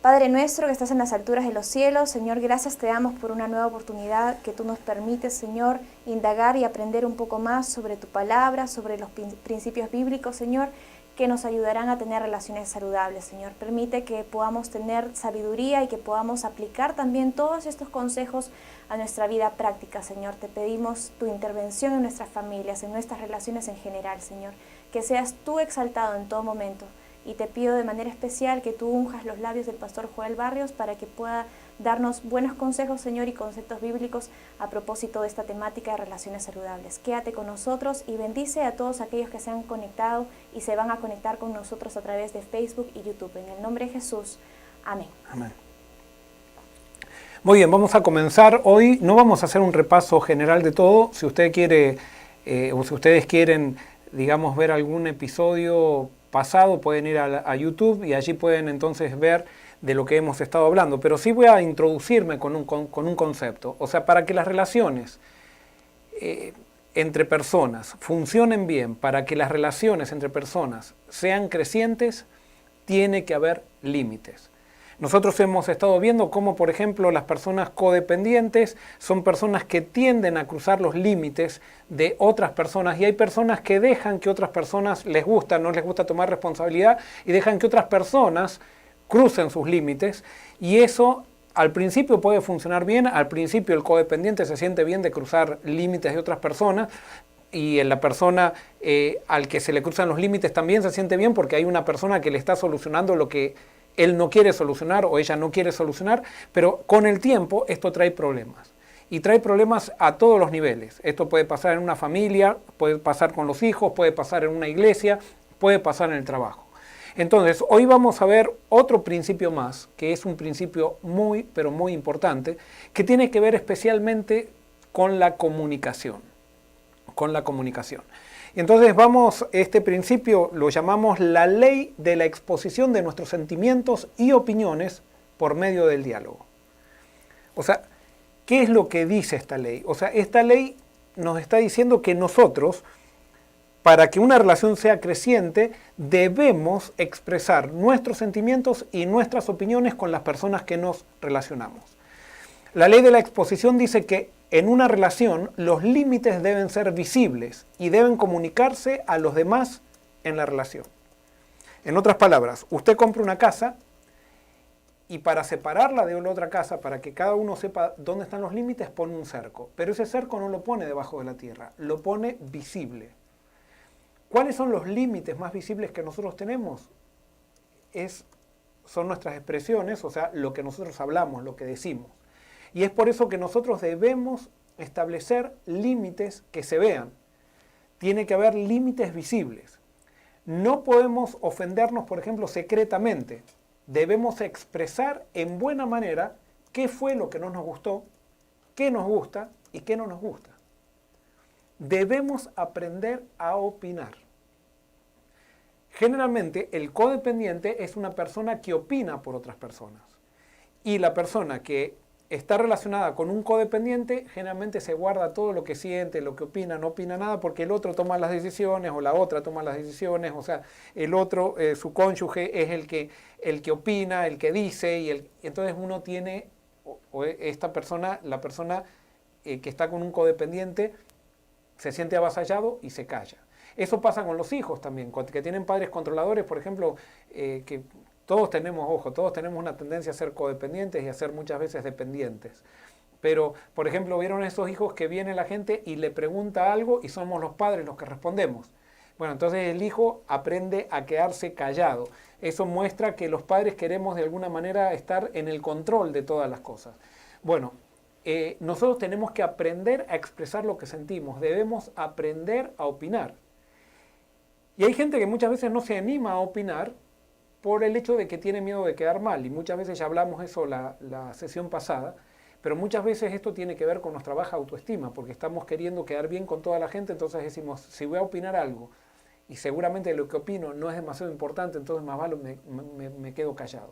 Padre nuestro que estás en las alturas de los cielos, Señor, gracias te damos por una nueva oportunidad que tú nos permites, Señor, indagar y aprender un poco más sobre tu palabra, sobre los principios bíblicos, Señor, que nos ayudarán a tener relaciones saludables, Señor. Permite que podamos tener sabiduría y que podamos aplicar también todos estos consejos a nuestra vida práctica, Señor. Te pedimos tu intervención en nuestras familias, en nuestras relaciones en general, Señor. Que seas tú exaltado en todo momento. Y te pido de manera especial que tú unjas los labios del pastor Joel Barrios para que pueda darnos buenos consejos, Señor, y conceptos bíblicos a propósito de esta temática de relaciones saludables. Quédate con nosotros y bendice a todos aquellos que se han conectado y se van a conectar con nosotros a través de Facebook y YouTube. En el nombre de Jesús. Amén. Amén. Muy bien, vamos a comenzar. Hoy no vamos a hacer un repaso general de todo. Si usted quiere, o si ustedes quieren, digamos, ver algún episodio pasado, pueden ir a YouTube y allí pueden entonces ver de lo que hemos estado hablando. Pero sí voy a introducirme con un concepto. O sea, para que las relaciones entre personas funcionen bien, para que las relaciones entre personas sean crecientes, tiene que haber límites. Nosotros hemos estado viendo cómo, por ejemplo, las personas codependientes son personas que tienden a cruzar los límites de otras personas, y hay personas que dejan que otras personas no les gusta tomar responsabilidad y dejan que otras personas crucen sus límites, y eso al principio puede funcionar bien. Al principio el codependiente se siente bien de cruzar límites de otras personas, y en la persona al que se le cruzan los límites también se siente bien porque hay una persona que le está solucionando lo que él no quiere solucionar o ella no quiere solucionar. Pero con el tiempo esto trae problemas, y trae problemas a todos los niveles. Esto puede pasar en una familia, puede pasar con los hijos, puede pasar en una iglesia, puede pasar en el trabajo. Entonces, hoy vamos a ver otro principio más, que es un principio muy, pero muy importante, que tiene que ver especialmente con la comunicación. Y entonces este principio lo llamamos la ley de la exposición de nuestros sentimientos y opiniones por medio del diálogo. O sea, ¿qué es lo que dice esta ley? O sea, esta ley nos está diciendo que nosotros, para que una relación sea creciente, debemos expresar nuestros sentimientos y nuestras opiniones con las personas que nos relacionamos. La ley de la exposición dice que en una relación los límites deben ser visibles y deben comunicarse a los demás en la relación. En otras palabras, usted compra una casa y para separarla de la otra casa, para que cada uno sepa dónde están los límites, pone un cerco. Pero ese cerco no lo pone debajo de la tierra, lo pone visible. ¿Cuáles son los límites más visibles que nosotros tenemos? Son nuestras expresiones, o sea, lo que nosotros hablamos, lo que decimos. Y es por eso que nosotros debemos establecer límites que se vean. Tiene que haber límites visibles. No podemos ofendernos, por ejemplo, secretamente. Debemos expresar en buena manera qué fue lo que no nos gustó, qué nos gusta y qué no nos gusta. Debemos aprender a opinar. Generalmente, el codependiente es una persona que opina por otras personas. Y la persona que está relacionada con un codependiente generalmente se guarda todo lo que siente, lo que opina, no opina nada porque el otro toma las decisiones o la otra toma las decisiones. O sea, el otro, su cónyuge, es el que opina, el que dice, y entonces uno tiene, esta persona, la persona que está con un codependiente, se siente avasallado y se calla. Eso pasa con los hijos también, que tienen padres controladores, por ejemplo, que todos tenemos una tendencia a ser codependientes y a ser muchas veces dependientes. Pero, por ejemplo, vieron esos hijos que viene la gente y le pregunta algo y somos los padres los que respondemos. Bueno, entonces el hijo aprende a quedarse callado. Eso muestra que los padres queremos de alguna manera estar en el control de todas las cosas. Bueno, nosotros tenemos que aprender a expresar lo que sentimos. Debemos aprender a opinar. Y hay gente que muchas veces no se anima a opinar por el hecho de que tiene miedo de quedar mal. Y muchas veces ya hablamos eso la sesión pasada. Pero muchas veces esto tiene que ver con nuestra baja autoestima, porque estamos queriendo quedar bien con toda la gente. Entonces decimos, si voy a opinar algo y seguramente lo que opino no es demasiado importante, entonces más vale me quedo callado.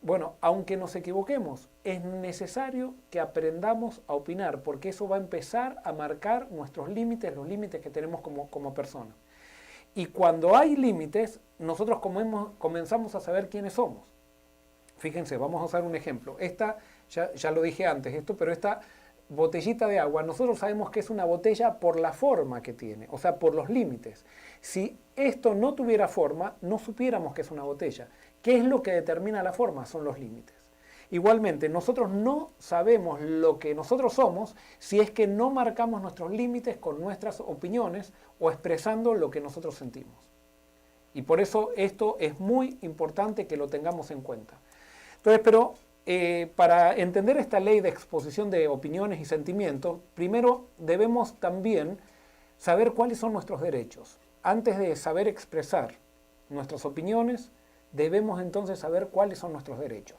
Bueno, aunque nos equivoquemos, es necesario que aprendamos a opinar, porque eso va a empezar a marcar nuestros límites, los límites que tenemos como personas. Y cuando hay límites, nosotros comenzamos a saber quiénes somos. Fíjense, vamos a usar un ejemplo. Esta, ya lo dije antes esto, pero esta botellita de agua, nosotros sabemos que es una botella por la forma que tiene, o sea, por los límites. Si esto no tuviera forma, no supiéramos que es una botella. ¿Qué es lo que determina la forma? Son los límites. Igualmente, nosotros no sabemos lo que nosotros somos si es que no marcamos nuestros límites con nuestras opiniones o expresando lo que nosotros sentimos. Y por eso esto es muy importante que lo tengamos en cuenta. Entonces, pero para entender esta ley de exposición de opiniones y sentimientos, primero debemos también saber cuáles son nuestros derechos. Antes de saber expresar nuestras opiniones, debemos entonces saber cuáles son nuestros derechos.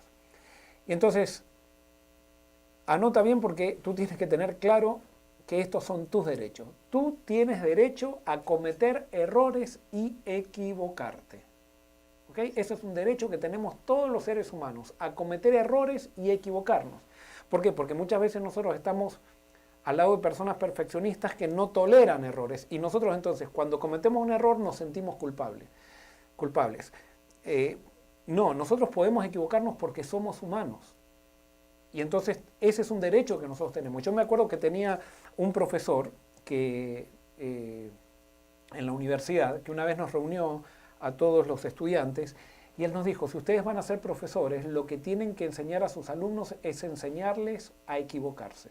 Y entonces, anota bien porque tú tienes que tener claro que estos son tus derechos. Tú tienes derecho a cometer errores y equivocarte. ¿Okay? Ese es un derecho que tenemos todos los seres humanos, a cometer errores y equivocarnos. ¿Por qué? Porque muchas veces nosotros estamos al lado de personas perfeccionistas que no toleran errores y nosotros entonces cuando cometemos un error nos sentimos culpables. No, nosotros podemos equivocarnos porque somos humanos. Y entonces ese es un derecho que nosotros tenemos. Yo me acuerdo que tenía un profesor que en la universidad que una vez nos reunió a todos los estudiantes y él nos dijo, si ustedes van a ser profesores, lo que tienen que enseñar a sus alumnos es enseñarles a equivocarse.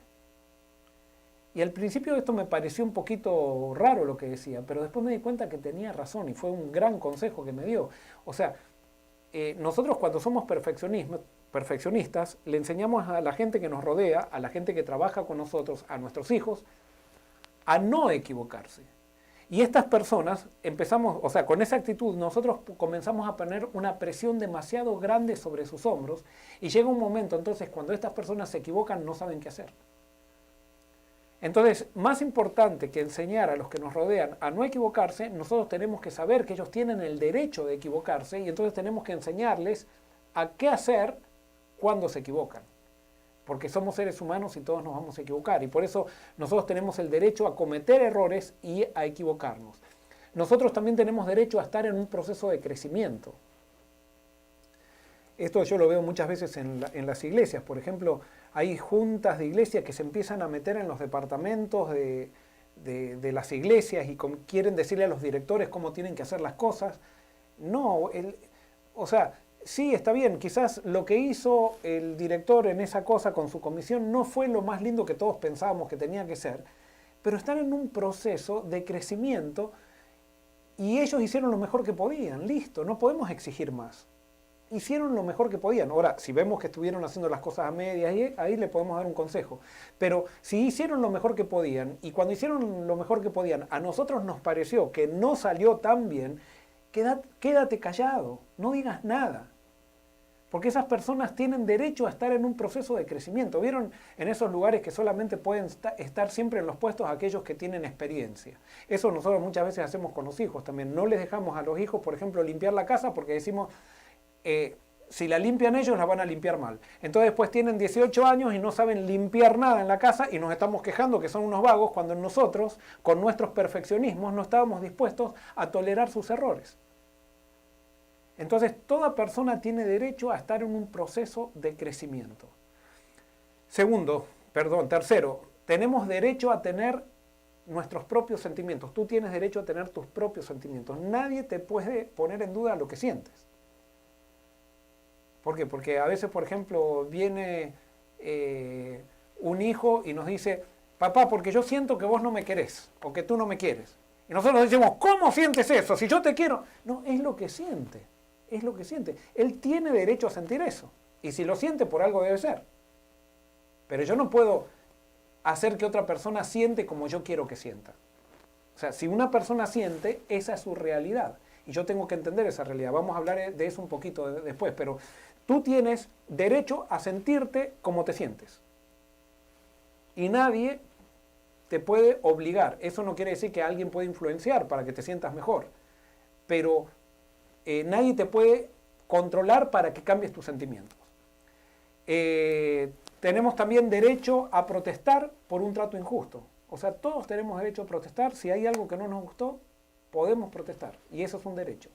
Y al principio esto me pareció un poquito raro lo que decía, pero después me di cuenta que tenía razón y fue un gran consejo que me dio. O sea, nosotros cuando somos perfeccionistas, le enseñamos a la gente que nos rodea, a la gente que trabaja con nosotros, a nuestros hijos, a no equivocarse. Y estas personas empezamos, o sea, con esa actitud nosotros comenzamos a poner una presión demasiado grande sobre sus hombros y llega un momento entonces cuando estas personas se equivocan no saben qué hacer. Entonces, más importante que enseñar a los que nos rodean a no equivocarse, nosotros tenemos que saber que ellos tienen el derecho de equivocarse y entonces tenemos que enseñarles a qué hacer cuando se equivocan. Porque somos seres humanos y todos nos vamos a equivocar. Y por eso nosotros tenemos el derecho a cometer errores y a equivocarnos. Nosotros también tenemos derecho a estar en un proceso de crecimiento. Esto yo lo veo muchas veces en las iglesias. Por ejemplo, hay juntas de iglesia que se empiezan a meter en los departamentos de las iglesias y quieren decirle a los directores cómo tienen que hacer las cosas. No, o sea, sí, está bien, quizás lo que hizo el director en esa cosa con su comisión no fue lo más lindo que todos pensábamos que tenía que ser, pero están en un proceso de crecimiento y ellos hicieron lo mejor que podían, listo, no podemos exigir más. Hicieron lo mejor que podían. Ahora, si vemos que estuvieron haciendo las cosas a medias, ahí le podemos dar un consejo. Pero si hicieron lo mejor que podían, y cuando hicieron lo mejor que podían, a nosotros nos pareció que no salió tan bien, quédate callado, no digas nada. Porque esas personas tienen derecho a estar en un proceso de crecimiento. ¿Vieron en esos lugares que solamente pueden estar siempre en los puestos aquellos que tienen experiencia? Eso nosotros muchas veces hacemos con los hijos también. No les dejamos a los hijos, por ejemplo, limpiar la casa porque decimos, si la limpian ellos la van a limpiar mal. Entonces después tienen 18 años y no saben limpiar nada en la casa y nos estamos quejando que son unos vagos cuando nosotros, con nuestros perfeccionismos, no estábamos dispuestos a tolerar sus errores. Entonces, toda persona tiene derecho a estar en un proceso de crecimiento. Tercero, tenemos derecho a tener nuestros propios sentimientos. Tú tienes derecho a tener tus propios sentimientos. Nadie te puede poner en duda lo que sientes. ¿Por qué? Porque a veces, por ejemplo, viene un hijo y nos dice, papá, porque yo siento que vos no me querés o que tú no me quieres. Y nosotros decimos, ¿cómo sientes eso? Si yo te quiero. No, es lo que siente. Es lo que siente. Él tiene derecho a sentir eso. Y si lo siente, por algo debe ser. Pero yo no puedo hacer que otra persona siente como yo quiero que sienta. O sea, si una persona siente, esa es su realidad. Y yo tengo que entender esa realidad. Vamos a hablar de eso un poquito después. Pero tú tienes derecho a sentirte como te sientes. Y nadie te puede obligar. Eso no quiere decir que alguien puede influenciar para que te sientas mejor. Pero nadie te puede controlar para que cambies tus sentimientos. Tenemos también derecho a protestar por un trato injusto. O sea, todos tenemos derecho a protestar. Si hay algo que no nos gustó, podemos protestar. Y eso es un derecho.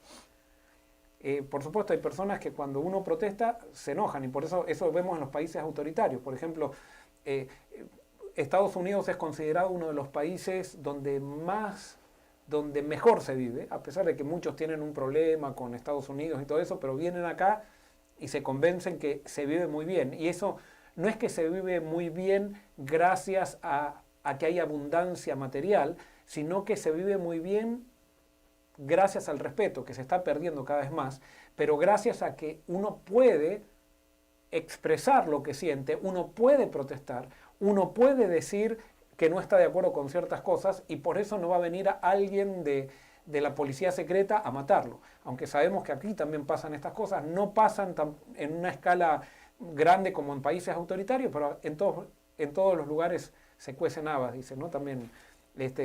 Por supuesto, hay personas que cuando uno protesta se enojan y por eso vemos en los países autoritarios. Por ejemplo, Estados Unidos es considerado uno de los países donde mejor se vive, a pesar de que muchos tienen un problema con Estados Unidos y todo eso, pero vienen acá y se convencen que se vive muy bien. Y eso no es que se vive muy bien gracias a que hay abundancia material, sino que se vive muy bien gracias al respeto, que se está perdiendo cada vez más, pero gracias a que uno puede expresar lo que siente, uno puede protestar, uno puede decir que no está de acuerdo con ciertas cosas y por eso no va a venir a alguien de la policía secreta a matarlo. Aunque sabemos que aquí también pasan estas cosas, no pasan en una escala grande como en países autoritarios, pero en todos los lugares se cuecen habas, dice, ¿no? También,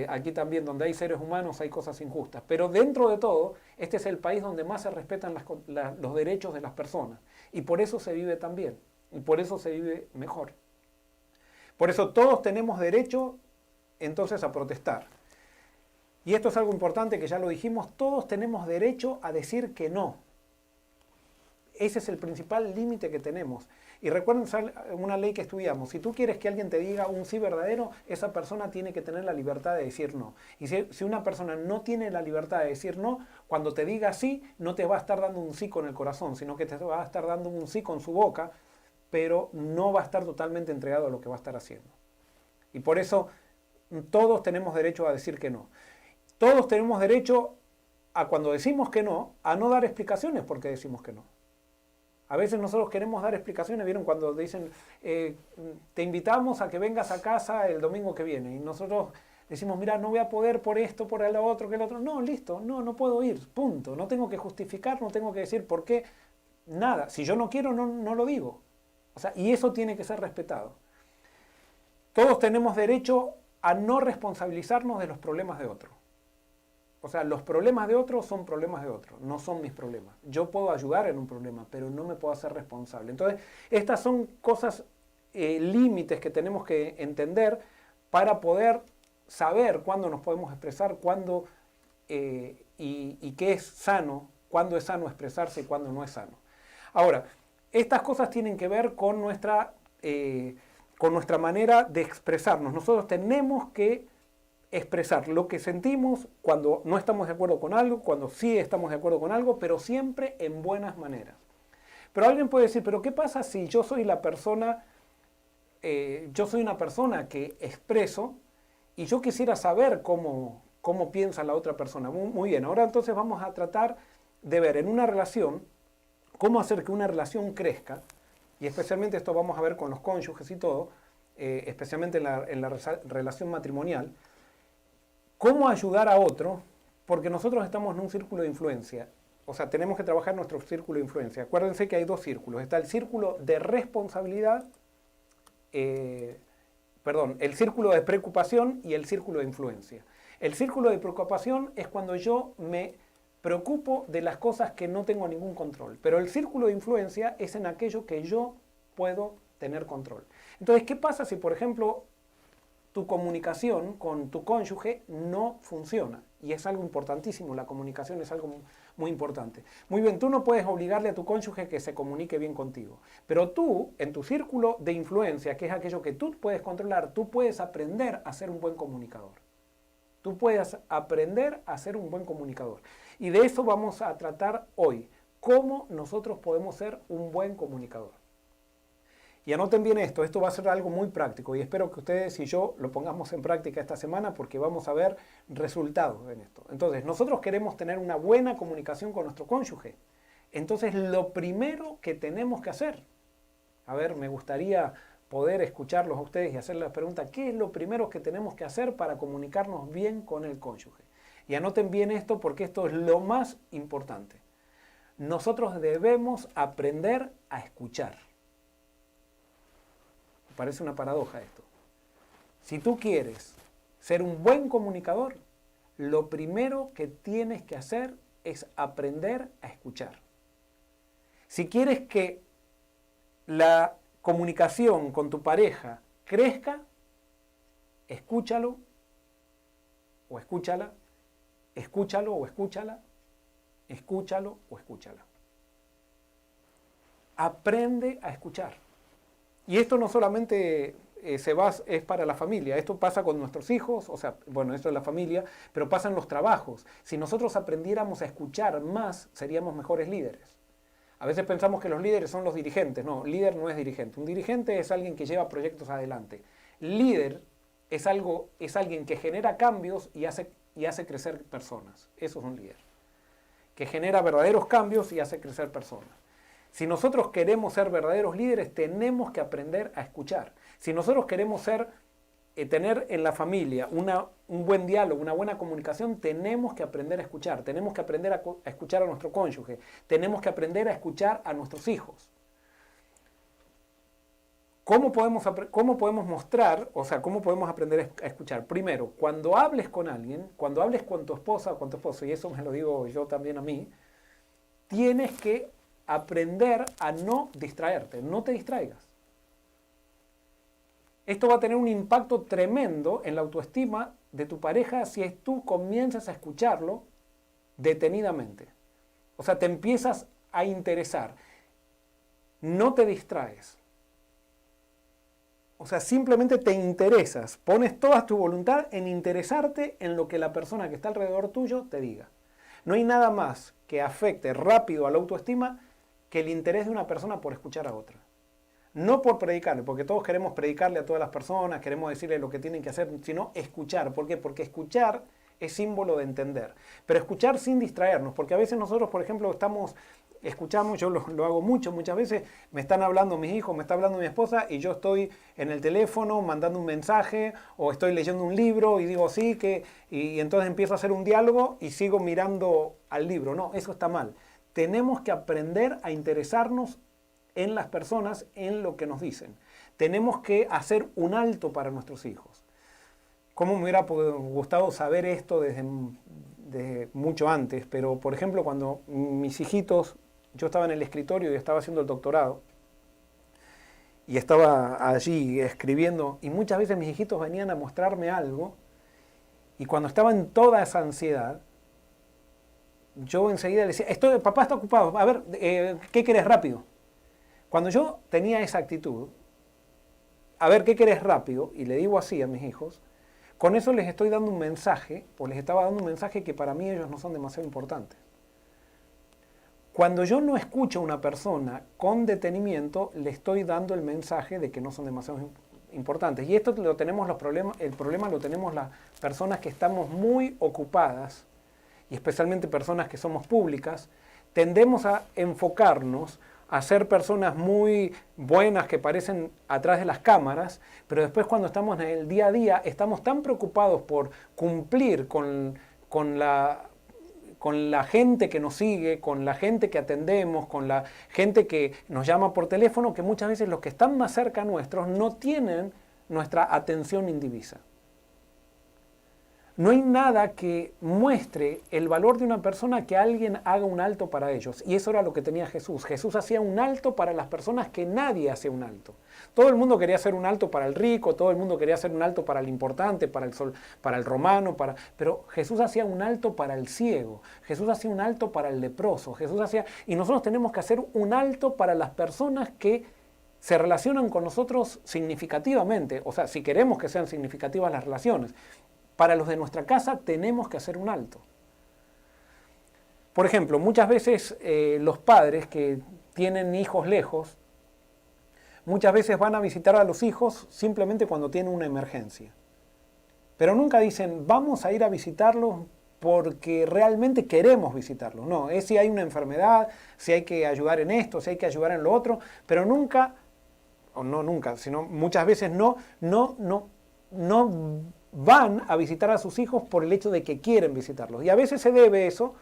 aquí también donde hay seres humanos hay cosas injustas. Pero dentro de todo, este es el país donde más se respetan los derechos de las personas. Y por eso se vive tan bien. Y por eso se vive mejor. Por eso todos tenemos derecho entonces a protestar. Y esto es algo importante que ya lo dijimos, todos tenemos derecho a decir que no. Ese es el principal límite que tenemos. Y recuerden una ley que estudiamos, si tú quieres que alguien te diga un sí verdadero, esa persona tiene que tener la libertad de decir no. Y si una persona no tiene la libertad de decir no, cuando te diga sí, no te va a estar dando un sí con el corazón, sino que te va a estar dando un sí con su boca, pero no va a estar totalmente entregado a lo que va a estar haciendo. Y por eso todos tenemos derecho a decir que no. Todos tenemos derecho a cuando decimos que no, a no dar explicaciones por qué decimos que no. A veces nosotros queremos dar explicaciones, ¿vieron? Cuando dicen, te invitamos a que vengas a casa el domingo que viene. Y nosotros decimos, mira, no voy a poder por esto, por lo otro, que el otro. No, listo, no puedo ir, punto. No tengo que justificar, no tengo que decir por qué, nada. Si yo no quiero, no lo digo. O sea, y eso tiene que ser respetado. Todos tenemos derecho a no responsabilizarnos de los problemas de otro. O sea, los problemas de otros son problemas de otros, no son mis problemas. Yo puedo ayudar en un problema, pero no me puedo hacer responsable. Entonces, estas son cosas, límites que tenemos que entender para poder saber cuándo nos podemos expresar, cuándo y qué es sano, cuándo es sano expresarse y cuándo no es sano. Ahora, estas cosas tienen que ver con nuestra manera de expresarnos. Nosotros tenemos que expresar lo que sentimos cuando no estamos de acuerdo con algo, cuando sí estamos de acuerdo con algo, pero siempre en buenas maneras. Pero alguien puede decir, pero ¿qué pasa si yo soy una persona que expreso y yo quisiera saber cómo piensa la otra persona? Muy bien, ahora entonces vamos a tratar de ver en una relación cómo hacer que una relación crezca, y especialmente esto vamos a ver con los cónyuges y todo, especialmente en la relación matrimonial. ¿Cómo ayudar a otro? Porque nosotros estamos en un círculo de influencia. O sea, tenemos que trabajar en nuestro círculo de influencia. Acuérdense que hay dos círculos. Está el círculo de responsabilidad, el círculo de preocupación y el círculo de influencia. El círculo de preocupación es cuando yo me preocupo de las cosas que no tengo ningún control. Pero el círculo de influencia es en aquello que yo puedo tener control. Entonces, ¿qué pasa si, por ejemplo, tu comunicación con tu cónyuge no funciona? Y es algo importantísimo, la comunicación es algo muy importante. Muy bien, tú no puedes obligarle a tu cónyuge que se comunique bien contigo, pero tú, en tu círculo de influencia, que es aquello que tú puedes controlar, tú puedes aprender a ser un buen comunicador. Tú puedes aprender a ser un buen comunicador. Y de eso vamos a tratar hoy, cómo nosotros podemos ser un buen comunicador. Y anoten bien esto va a ser algo muy práctico y espero que ustedes y yo lo pongamos en práctica esta semana porque vamos a ver resultados en esto. Entonces, nosotros queremos tener una buena comunicación con nuestro cónyuge. Entonces, lo primero que tenemos que hacer, me gustaría poder escucharlos a ustedes y hacerles la pregunta, ¿qué es lo primero que tenemos que hacer para comunicarnos bien con el cónyuge? Y anoten bien esto porque esto es lo más importante. Nosotros debemos aprender a escuchar. Parece una paradoja esto. Si tú quieres ser un buen comunicador, lo primero que tienes que hacer es aprender a escuchar. Si quieres que la comunicación con tu pareja crezca, escúchalo o escúchala, escúchalo o escúchala, escúchalo o escúchala. aprende a escuchar. Y esto no solamente es para la familia, esto pasa con nuestros hijos, o sea, bueno, esto es la familia, pero pasa en los trabajos. Si nosotros aprendiéramos a escuchar más, seríamos mejores líderes. A veces pensamos que los líderes son los dirigentes. No, líder no es dirigente. Un dirigente es alguien que lleva proyectos adelante. Líder es alguien que genera cambios y hace crecer personas. Eso es un líder. Que genera verdaderos cambios y hace crecer personas. Si nosotros queremos ser verdaderos líderes, tenemos que aprender a escuchar. Si nosotros queremos tener en la familia un buen diálogo, una buena comunicación, tenemos que aprender a escuchar. Tenemos que aprender a escuchar a nuestro cónyuge. Tenemos que aprender a escuchar a nuestros hijos. ¿Cómo podemos mostrar, o sea, cómo podemos aprender a escuchar? Primero, cuando hables con alguien, cuando hables con tu esposa o con tu esposo, y eso me lo digo yo también a mí, tienes que aprender a no distraerte, no te distraigas. Esto va a tener un impacto tremendo en la autoestima de tu pareja si tú comienzas a escucharlo detenidamente. O sea, te empiezas a interesar. No te distraes. O sea, simplemente te interesas. Pones toda tu voluntad en interesarte en lo que la persona que está alrededor tuyo te diga. No hay nada más que afecte rápido a la autoestima que el interés de una persona por escuchar a otra. No por predicarle, porque todos queremos predicarle a todas las personas, queremos decirle lo que tienen que hacer, sino escuchar. ¿Por qué? Porque escuchar es símbolo de entender. Pero escuchar sin distraernos, porque a veces nosotros, por ejemplo, escuchamos, yo lo hago muchas veces, me están hablando mis hijos, me está hablando mi esposa y yo estoy en el teléfono mandando un mensaje o estoy leyendo un libro y digo sí, y entonces empiezo a hacer un diálogo y sigo mirando al libro. No, eso está mal. Tenemos que aprender a interesarnos en las personas, en lo que nos dicen. Tenemos que hacer un alto para nuestros hijos. ¿Cómo me hubiera gustado saber esto desde mucho antes? Pero, por ejemplo, cuando mis hijitos, yo estaba en el escritorio y estaba haciendo el doctorado, y estaba allí escribiendo, y muchas veces mis hijitos venían a mostrarme algo, y cuando estaba en toda esa ansiedad, yo enseguida le decía, papá está ocupado, a ver, ¿qué querés rápido? Cuando yo tenía esa actitud, a ver, ¿qué querés rápido? Y le digo así a mis hijos, con eso les estoy dando un mensaje, o les estaba dando un mensaje que para mí ellos no son demasiado importantes. Cuando yo no escucho a una persona con detenimiento, le estoy dando el mensaje de que no son demasiado importantes. Y esto el problema lo tenemos las personas que estamos muy ocupadas, y especialmente personas que somos públicas, tendemos a enfocarnos a ser personas muy buenas que parecen atrás de las cámaras, pero después cuando estamos en el día a día estamos tan preocupados por cumplir con la gente que nos sigue, con la gente que atendemos, con la gente que nos llama por teléfono, que muchas veces los que están más cerca nuestros no tienen nuestra atención indivisa. No hay nada que muestre el valor de una persona que alguien haga un alto para ellos. Y eso era lo que tenía Jesús. Jesús hacía un alto para las personas que nadie hacía un alto. Todo el mundo quería hacer un alto para el rico, todo el mundo quería hacer un alto para el importante, para el romano, pero Jesús hacía un alto para el ciego. Jesús hacía un alto para el leproso. Y nosotros tenemos que hacer un alto para las personas que se relacionan con nosotros significativamente. O sea, si queremos que sean significativas las relaciones. Para los de nuestra casa tenemos que hacer un alto. Por ejemplo, muchas veces los padres que tienen hijos lejos, muchas veces van a visitar a los hijos simplemente cuando tienen una emergencia. Pero nunca dicen, vamos a ir a visitarlos porque realmente queremos visitarlos. No, es si hay una enfermedad, si hay que ayudar en esto, si hay que ayudar en lo otro, pero nunca, o no nunca, sino muchas veces no van a visitar a sus hijos por el hecho de que quieren visitarlos. Y a veces se debe eso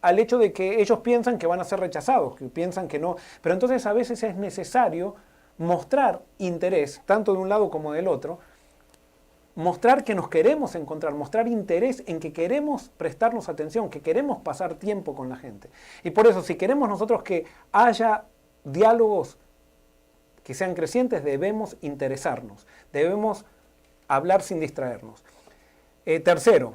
al hecho de que ellos piensan que van a ser rechazados, que piensan que no. Pero entonces a veces es necesario mostrar interés, tanto de un lado como del otro, mostrar que nos queremos encontrar, mostrar interés en que queremos prestarnos atención, que queremos pasar tiempo con la gente. Y por eso, si queremos nosotros que haya diálogos que sean crecientes, debemos interesarnos, debemos hablar sin distraernos. Tercero,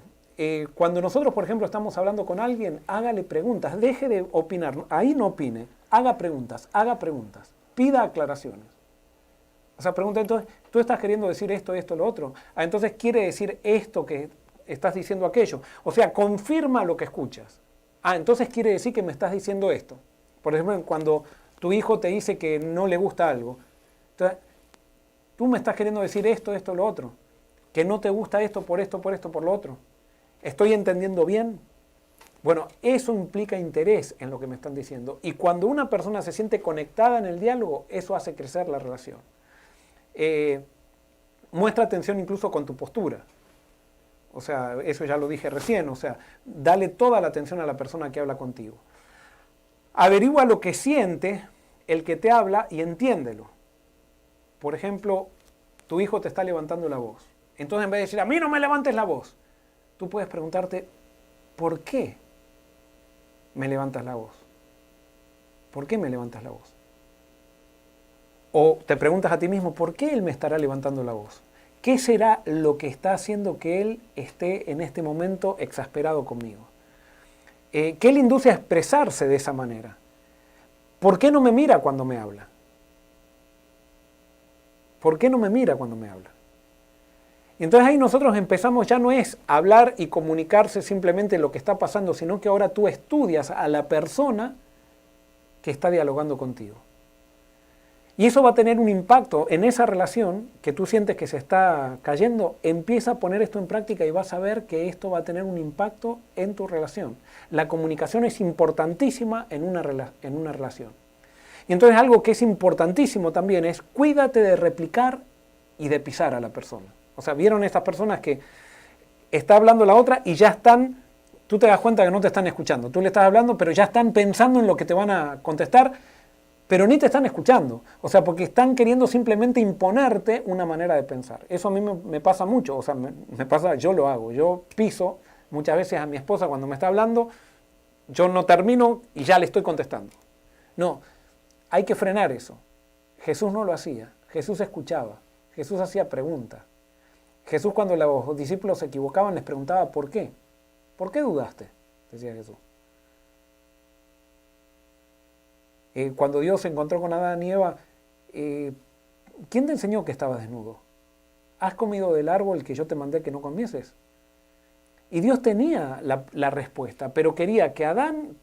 cuando nosotros, por ejemplo, estamos hablando con alguien, hágale preguntas, deje de opinar, ahí no opine, haga preguntas, haga preguntas. pida aclaraciones. O sea, pregunta entonces, ¿tú estás queriendo decir esto, esto, lo otro? Ah, entonces quiere decir esto que estás diciendo aquello. O sea, confirma lo que escuchas. Ah, entonces quiere decir que me estás diciendo esto. Por ejemplo, cuando tu hijo te dice que no le gusta algo. Entonces, tú me estás queriendo decir esto, esto, lo otro. Que no te gusta esto, por esto, por lo otro. ¿Estoy entendiendo bien? Bueno, eso implica interés en lo que me están diciendo. Y cuando una persona se siente conectada en el diálogo, eso hace crecer la relación. Muestra atención incluso con tu postura. O sea, eso ya lo dije recién. O sea, dale toda la atención a la persona que habla contigo. Averigua lo que siente el que te habla y entiéndelo. Por ejemplo, tu hijo te está levantando la voz. Entonces, en vez de decir, a mí no me levantes la voz, tú puedes preguntarte, ¿por qué me levantas la voz? ¿Por qué me levantas la voz? O te preguntas a ti mismo, ¿por qué él me estará levantando la voz? ¿Qué será lo que está haciendo que él esté en este momento exasperado conmigo? ¿Qué le induce a expresarse de esa manera? ¿Por qué no me mira cuando me habla? ¿Por qué no me mira cuando me habla? Y entonces ahí nosotros empezamos, ya no es hablar y comunicarse simplemente lo que está pasando, sino que ahora tú estudias a la persona que está dialogando contigo. Y eso va a tener un impacto en esa relación que tú sientes que se está cayendo. Empieza a poner esto en práctica y vas a ver que esto va a tener un impacto en tu relación. La comunicación es importantísima en una relación. Y entonces algo que es importantísimo también es cuídate de replicar y de pisar a la persona. O sea, ¿vieron estas personas que está hablando la otra y ya están, tú te das cuenta que no te están escuchando? Tú le estás hablando, pero ya están pensando en lo que te van a contestar, pero ni te están escuchando. O sea, porque están queriendo simplemente imponerte una manera de pensar. Eso a mí me pasa mucho. O sea, me pasa, yo lo hago. Yo piso muchas veces a mi esposa cuando me está hablando, yo no termino y ya le estoy contestando. No, hay que frenar eso. Jesús no lo hacía. Jesús escuchaba. Jesús hacía preguntas. Jesús, cuando los discípulos se equivocaban, les preguntaba ¿por qué? ¿Por qué dudaste? Decía Jesús. Cuando Dios se encontró con Adán y Eva, ¿quién te enseñó que estabas desnudo? ¿Has comido del árbol que yo te mandé que no comieses? Y Dios tenía la respuesta, pero quería que Adán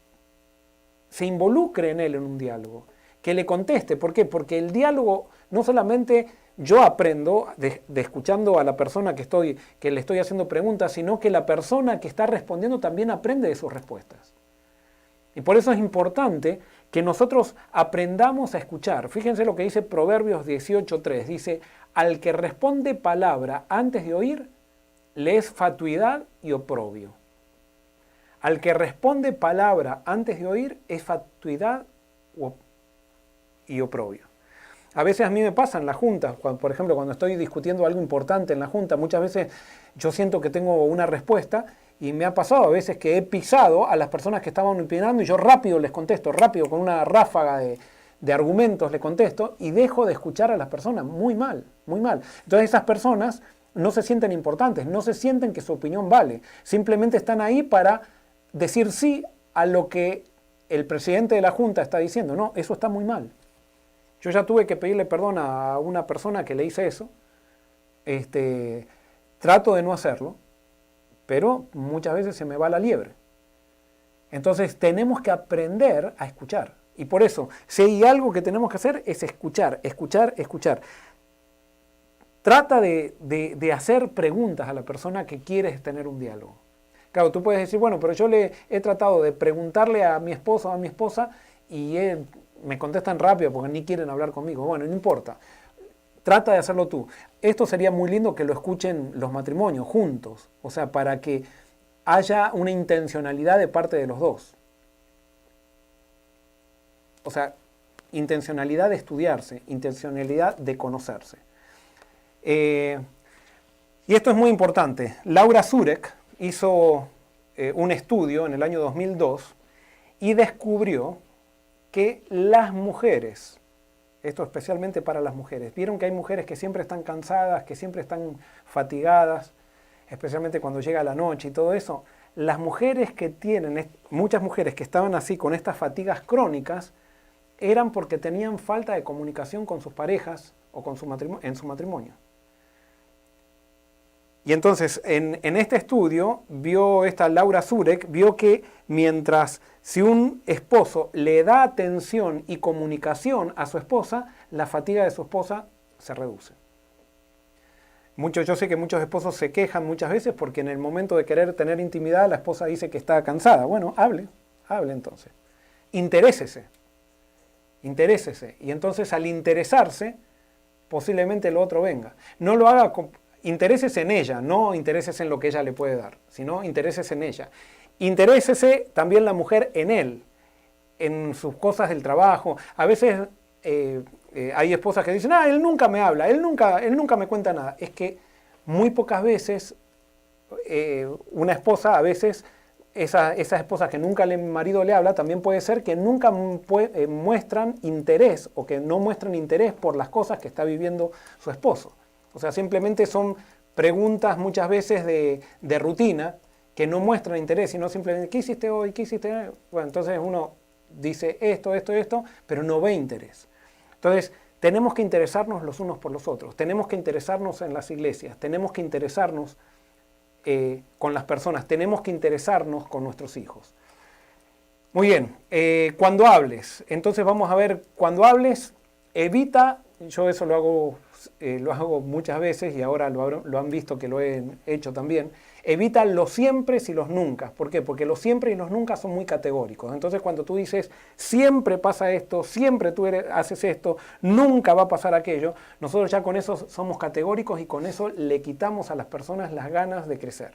se involucre en él en un diálogo, que le conteste. ¿Por qué? Porque el diálogo no solamente yo aprendo de escuchando a la persona que le estoy haciendo preguntas, sino que la persona que está respondiendo también aprende de sus respuestas. Y por eso es importante que nosotros aprendamos a escuchar. Fíjense lo que dice Proverbios 18:3. Dice, al que responde palabra antes de oír, le es fatuidad y oprobio. Al que responde palabra antes de oír, es fatuidad y oprobio. A veces a mí me pasa en las juntas, por ejemplo, cuando estoy discutiendo algo importante en la junta, muchas veces yo siento que tengo una respuesta y me ha pasado a veces que he pisado a las personas que estaban opinando y yo rápido les contesto, rápido con una ráfaga de argumentos les contesto y dejo de escuchar a las personas. Muy mal, muy mal. Entonces esas personas no se sienten importantes, no se sienten que su opinión vale, simplemente están ahí para decir sí a lo que el presidente de la junta está diciendo. No, eso está muy mal. Yo ya tuve que pedirle perdón a una persona que le hice eso. Trato de no hacerlo, pero muchas veces se me va la liebre. Entonces tenemos que aprender a escuchar. Y por eso, si hay algo que tenemos que hacer es escuchar, escuchar, escuchar. Trata de hacer preguntas a la persona que quieres tener un diálogo. Claro, tú puedes decir, bueno, pero yo le he tratado de preguntarle a mi esposo o a mi esposa y me contestan rápido porque ni quieren hablar conmigo. Bueno, no importa. Trata de hacerlo tú. Esto sería muy lindo que lo escuchen los matrimonios juntos. O sea, para que haya una intencionalidad de parte de los dos. O sea, intencionalidad de estudiarse, intencionalidad de conocerse. Y esto es muy importante. Laura Zurek hizo un estudio en el año 2002 y descubrió que las mujeres, esto especialmente para las mujeres, vieron que hay mujeres que siempre están cansadas, que siempre están fatigadas, especialmente cuando llega la noche y todo eso. Las mujeres que tienen, muchas mujeres que estaban así con estas fatigas crónicas, eran porque tenían falta de comunicación con sus parejas o con en su matrimonio. Y entonces, en este estudio, esta Laura Zurek, vio que mientras si un esposo le da atención y comunicación a su esposa, la fatiga de su esposa se reduce. Yo sé que muchos esposos se quejan muchas veces porque en el momento de querer tener intimidad, la esposa dice que está cansada. Bueno, hable entonces. Interésese. Y entonces al interesarse, posiblemente lo otro venga. No lo haga interésese en ella, no interésese en lo que ella le puede dar, sino interésese en ella. Interésese también la mujer en él, en sus cosas del trabajo. A veces hay esposas que dicen, él nunca me habla, él nunca me cuenta nada. Es que muy pocas veces una esposa, a veces esa esposa que nunca el marido le habla, también puede ser que nunca muestran interés o que no muestran interés por las cosas que está viviendo su esposo. O sea, simplemente son preguntas muchas veces de rutina que no muestran interés, sino simplemente, ¿qué hiciste hoy? ¿Qué hiciste hoy? Bueno, entonces uno dice esto, pero no ve interés. Entonces, tenemos que interesarnos los unos por los otros, tenemos que interesarnos en las iglesias, tenemos que interesarnos con las personas, tenemos que interesarnos con nuestros hijos. Muy bien, cuando hables, entonces vamos a ver, cuando hables, evita, yo eso lo hago muchas veces y ahora lo han visto que lo he hecho también, evita los siempre y los nunca. ¿Por qué? Porque los siempre y los nunca son muy categóricos. Entonces cuando tú dices, siempre pasa esto, siempre tú haces esto, nunca va a pasar aquello, nosotros ya con eso somos categóricos y con eso le quitamos a las personas las ganas de crecer.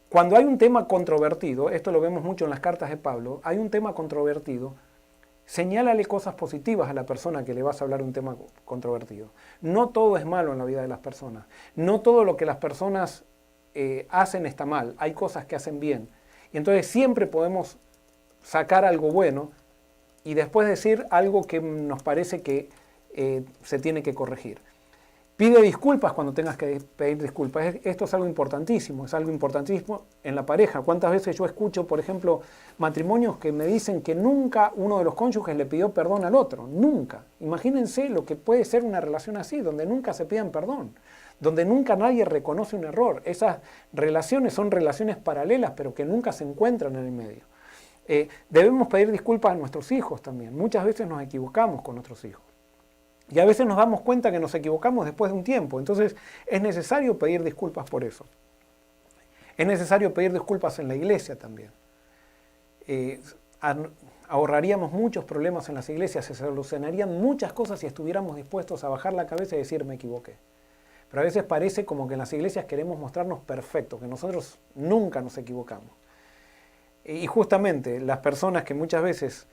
Cuando hay un tema controvertido, esto lo vemos mucho en las cartas de Pablo, hay un tema controvertido, señálale cosas positivas a la persona que le vas a hablar un tema controvertido. No todo es malo en la vida de las personas. No todo lo que las personas hacen está mal. Hay cosas que hacen bien. Y entonces siempre podemos sacar algo bueno y después decir algo que nos parece que se tiene que corregir. Pide disculpas cuando tengas que pedir disculpas. Esto es algo importantísimo en la pareja. ¿Cuántas veces yo escucho, por ejemplo, matrimonios que me dicen que nunca uno de los cónyuges le pidió perdón al otro? Nunca. Imagínense lo que puede ser una relación así, donde nunca se pidan perdón, donde nunca nadie reconoce un error. Esas relaciones son relaciones paralelas, pero que nunca se encuentran en el medio. Debemos pedir disculpas a nuestros hijos también. Muchas veces nos equivocamos con nuestros hijos. Y a veces nos damos cuenta que nos equivocamos después de un tiempo. Entonces es necesario pedir disculpas por eso. Es necesario pedir disculpas en la iglesia también. Ahorraríamos muchos problemas en las iglesias, se solucionarían muchas cosas si estuviéramos dispuestos a bajar la cabeza y decir me equivoqué. Pero a veces parece como que en las iglesias queremos mostrarnos perfectos, que nosotros nunca nos equivocamos. Y justamente las personas que muchas veces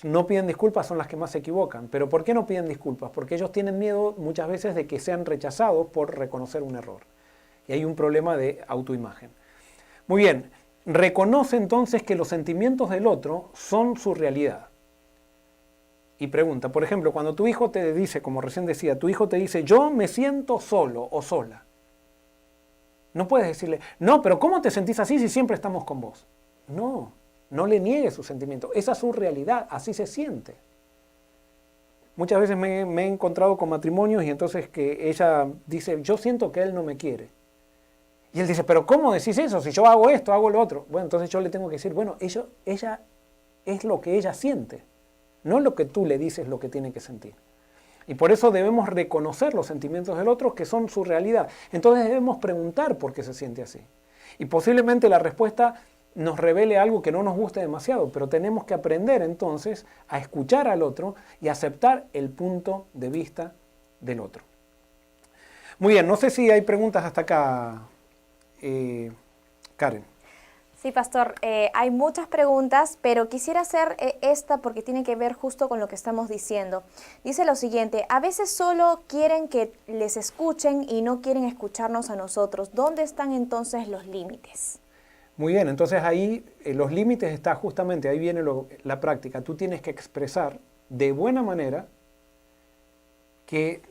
no piden disculpas son las que más se equivocan. ¿Pero por qué no piden disculpas? Porque ellos tienen miedo muchas veces de que sean rechazados por reconocer un error. Y hay un problema de autoimagen. Muy bien, reconoce entonces que los sentimientos del otro son su realidad. Y pregunta, por ejemplo, cuando tu hijo te dice, como recién decía, tu hijo te dice, yo me siento solo o sola. No puedes decirle, no, pero ¿cómo te sentís así si siempre estamos con vos? No le niegues sus sentimientos, esa es su realidad, así se siente. Muchas veces me he encontrado con matrimonios y entonces que ella dice, yo siento que él no me quiere. Y él dice, pero ¿cómo decís eso? Si yo hago esto, hago lo otro. Bueno, entonces yo le tengo que decir, bueno, ella es lo que ella siente, no lo que tú le dices lo que tiene que sentir. Y por eso debemos reconocer los sentimientos del otro que son su realidad. Entonces debemos preguntar por qué se siente así. Y posiblemente la respuesta nos revele algo que no nos guste demasiado, pero tenemos que aprender entonces a escuchar al otro y aceptar el punto de vista del otro. Muy bien, no sé si hay preguntas hasta acá, Karen. Sí, pastor, hay muchas preguntas, pero quisiera hacer esta porque tiene que ver justo con lo que estamos diciendo. Dice lo siguiente, a veces solo quieren que les escuchen y no quieren escucharnos a nosotros. ¿Dónde están entonces los límites? Muy bien, entonces ahí los límites están justamente, ahí viene la práctica. Tú tienes que expresar de buena manera que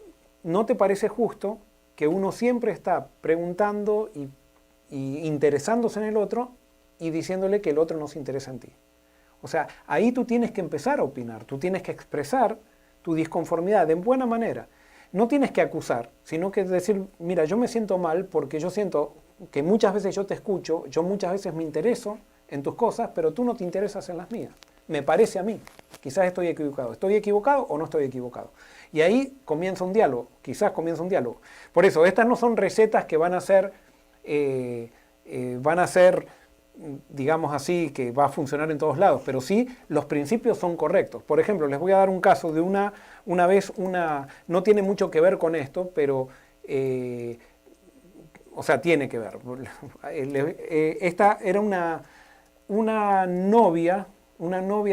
no te parece justo que uno siempre está preguntando y interesándose en el otro y diciéndole que el otro no se interesa en ti. O sea, ahí tú tienes que empezar a opinar, tú tienes que expresar tu disconformidad de buena manera. No tienes que acusar, sino que decir, mira, yo me siento mal porque yo siento que muchas veces yo te escucho, yo muchas veces me intereso en tus cosas, pero tú no te interesas en las mías. Me parece a mí. Quizás estoy equivocado. ¿Estoy equivocado o no estoy equivocado? Y ahí comienza un diálogo, quizás comienza un diálogo. Por eso, estas no son recetas que van a ser, digamos así, que va a funcionar en todos lados, pero sí los principios son correctos. Por ejemplo, les voy a dar un caso de una vez, no tiene mucho que ver con esto, pero, o sea, tiene que ver. Esta era una novia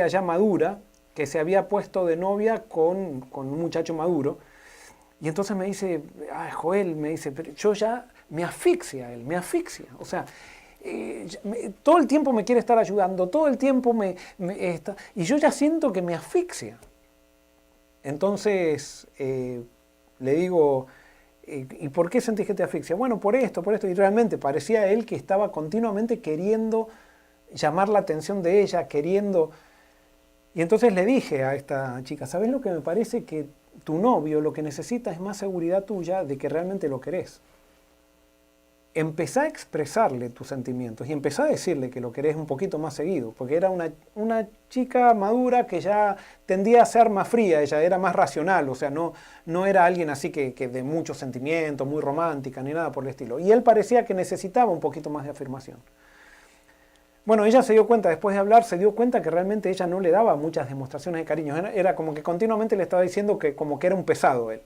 ya madura, que se había puesto de novia con un muchacho maduro, y entonces me dice, Joel, me dice, pero yo ya me asfixia él, me asfixia, o sea, todo el tiempo me quiere estar ayudando, todo el tiempo y yo ya siento que me asfixia. Entonces le digo, ¿y por qué sentís que te asfixia? Bueno, por esto, y realmente parecía él que estaba continuamente queriendo llamar la atención de ella, queriendo. Y entonces le dije a esta chica, ¿sabes lo que me parece? Que tu novio lo que necesita es más seguridad tuya de que realmente lo querés. Empezá a expresarle tus sentimientos y empezá a decirle que lo querés un poquito más seguido, porque era una chica madura que ya tendía a ser más fría, ella era más racional, o sea, no era alguien así que de mucho sentimiento, muy romántica, ni nada por el estilo. Y él parecía que necesitaba un poquito más de afirmación. Bueno, ella se dio cuenta, después de hablar, se dio cuenta que realmente ella no le daba muchas demostraciones de cariño. Era como que continuamente le estaba diciendo que como que era un pesado él.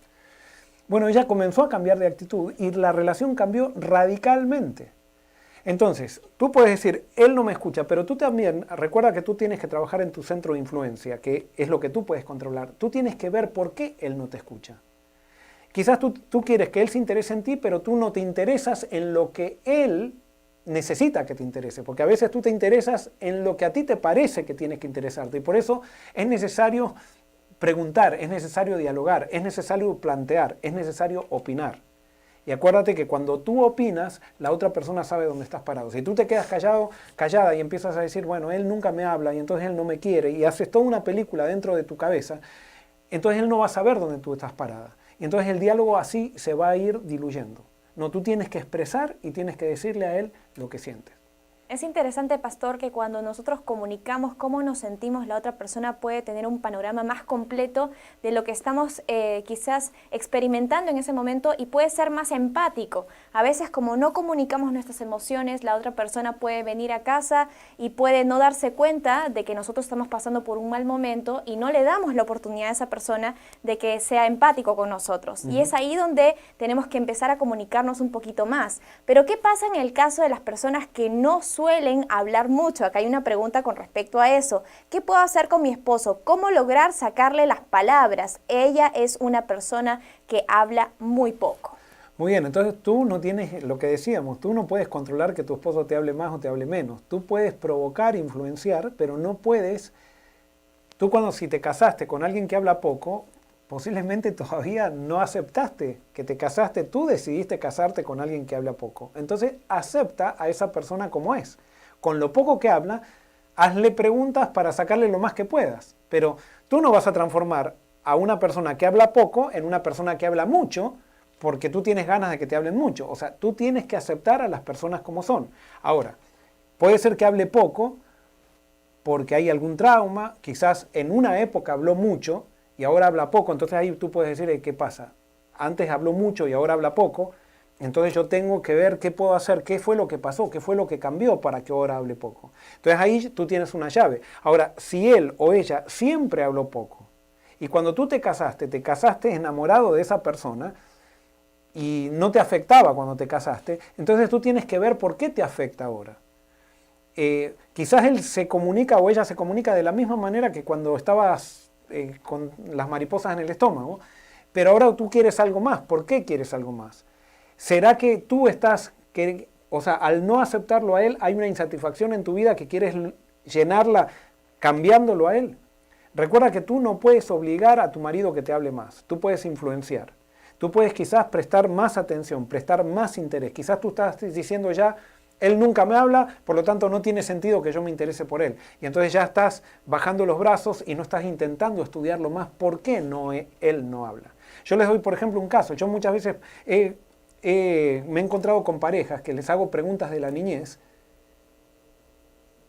Bueno, ella comenzó a cambiar de actitud y la relación cambió radicalmente. Entonces, tú puedes decir, él no me escucha, pero tú también, recuerda que tú tienes que trabajar en tu centro de influencia, que es lo que tú puedes controlar. Tú tienes que ver por qué él no te escucha. Quizás tú quieres que él se interese en ti, pero tú no te interesas en lo que él necesita que te interese, porque a veces tú te interesas en lo que a ti te parece que tienes que interesarte, y por eso es necesario preguntar, es necesario dialogar, es necesario plantear, es necesario opinar. Y acuérdate que cuando tú opinas, la otra persona sabe dónde estás parado. Si tú te quedas callada y empiezas a decir, bueno, él nunca me habla y entonces él no me quiere, y haces toda una película dentro de tu cabeza, entonces él no va a saber dónde tú estás parada. Y entonces el diálogo así se va a ir diluyendo. No, tú tienes que expresar y tienes que decirle a él lo que sientes. Es interesante, pastor, que cuando nosotros comunicamos cómo nos sentimos, la otra persona puede tener un panorama más completo de lo que estamos quizás experimentando en ese momento y puede ser más empático. A veces, como no comunicamos nuestras emociones, la otra persona puede venir a casa y puede no darse cuenta de que nosotros estamos pasando por un mal momento y no le damos la oportunidad a esa persona de que sea empático con nosotros. Y es ahí donde tenemos que empezar a comunicarnos un poquito más. Pero ¿qué pasa en el caso de las personas que no suelen hablar mucho? Acá hay una pregunta con respecto a eso. ¿Qué puedo hacer con mi esposo? ¿Cómo lograr sacarle las palabras? Ella es una persona que habla muy poco. Muy bien, entonces tú no tienes lo que decíamos, tú no puedes controlar que tu esposo te hable más o te hable menos. Tú puedes provocar, influenciar, pero no puedes. Tú si te casaste con alguien que habla poco, posiblemente todavía no aceptaste que te casaste, tú decidiste casarte con alguien que habla poco. Entonces acepta a esa persona como es. Con lo poco que habla, hazle preguntas para sacarle lo más que puedas. Pero tú no vas a transformar a una persona que habla poco en una persona que habla mucho porque tú tienes ganas de que te hablen mucho. O sea, tú tienes que aceptar a las personas como son. Ahora, puede ser que hable poco porque hay algún trauma, quizás en una época habló mucho, y ahora habla poco, entonces ahí tú puedes decir, ¿qué pasa? Antes habló mucho y ahora habla poco, entonces yo tengo que ver qué puedo hacer, qué fue lo que pasó, qué fue lo que cambió para que ahora hable poco. Entonces ahí tú tienes una llave. Ahora, si él o ella siempre habló poco, y cuando tú te casaste enamorado de esa persona, y no te afectaba cuando te casaste, entonces tú tienes que ver por qué te afecta ahora. Quizás él se comunica o ella se comunica de la misma manera que cuando estabas con las mariposas en el estómago, pero ahora tú quieres algo más. ¿Por qué quieres algo más? ¿Será que tú al no aceptarlo a él, hay una insatisfacción en tu vida que quieres llenarla cambiándolo a él? Recuerda que tú no puedes obligar a tu marido que te hable más, tú puedes influenciar. Tú puedes quizás prestar más atención, prestar más interés. Quizás tú estás diciendo ya, Él nunca me habla, por lo tanto no tiene sentido que yo me interese por él. Y entonces ya estás bajando los brazos y no estás intentando estudiarlo más. ¿Por qué él no habla? Yo les doy, por ejemplo, un caso. Yo muchas veces me he encontrado con parejas que les hago preguntas de la niñez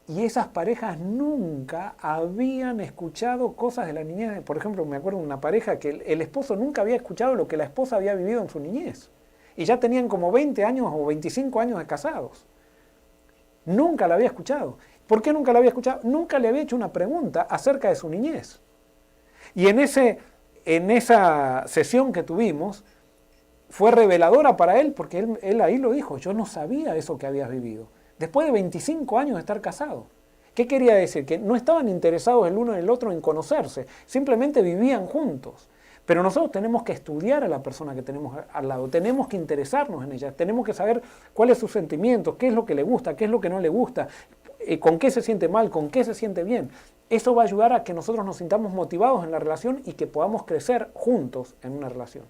y esas parejas nunca habían escuchado cosas de la niñez. Por ejemplo, me acuerdo de una pareja que el esposo nunca había escuchado lo que la esposa había vivido en su niñez. Y ya tenían como 20 años o 25 años de casados. Nunca la había escuchado. ¿Por qué nunca la había escuchado? Nunca le había hecho una pregunta acerca de su niñez. Y en esa sesión que tuvimos, fue reveladora para él, porque él ahí lo dijo, yo no sabía eso que habías vivido. Después de 25 años de estar casado. ¿Qué quería decir? Que no estaban interesados el uno en el otro en conocerse, simplemente vivían juntos. Pero nosotros tenemos que estudiar a la persona que tenemos al lado, tenemos que interesarnos en ella, tenemos que saber cuáles son sus sentimientos, qué es lo que le gusta, qué es lo que no le gusta, con qué se siente mal, con qué se siente bien. Eso va a ayudar a que nosotros nos sintamos motivados en la relación y que podamos crecer juntos en una relación.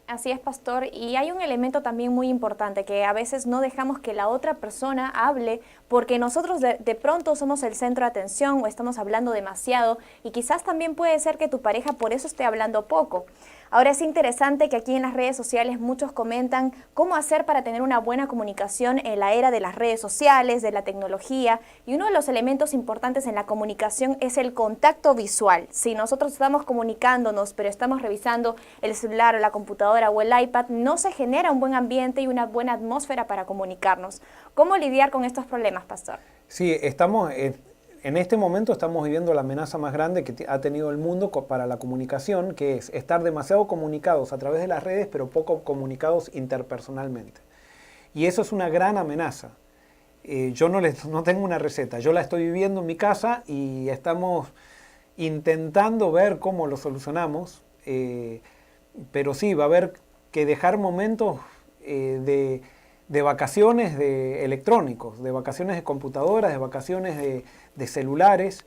Así es, pastor, y hay un elemento también muy importante, que a veces no dejamos que la otra persona hable porque nosotros de pronto somos el centro de atención o estamos hablando demasiado, y quizás también puede ser que tu pareja por eso esté hablando poco. Ahora es interesante que aquí en las redes sociales muchos comentan cómo hacer para tener una buena comunicación en la era de las redes sociales, de la tecnología, y uno de los elementos importantes en la comunicación es el contacto visual. Si nosotros estamos comunicándonos pero estamos revisando el celular o la computadora o el iPad, no se genera un buen ambiente y una buena atmósfera para comunicarnos. ¿Cómo lidiar con estos problemas, pastor? Sí, en este momento estamos viviendo la amenaza más grande que ha tenido el mundo para la comunicación, que es estar demasiado comunicados a través de las redes, pero poco comunicados interpersonalmente. Y eso es una gran amenaza. Yo no tengo una receta, yo la estoy viviendo en mi casa y estamos intentando ver cómo lo solucionamos, pero sí, va a haber que dejar momentos de vacaciones electrónicos, de vacaciones de computadoras, de vacaciones de celulares.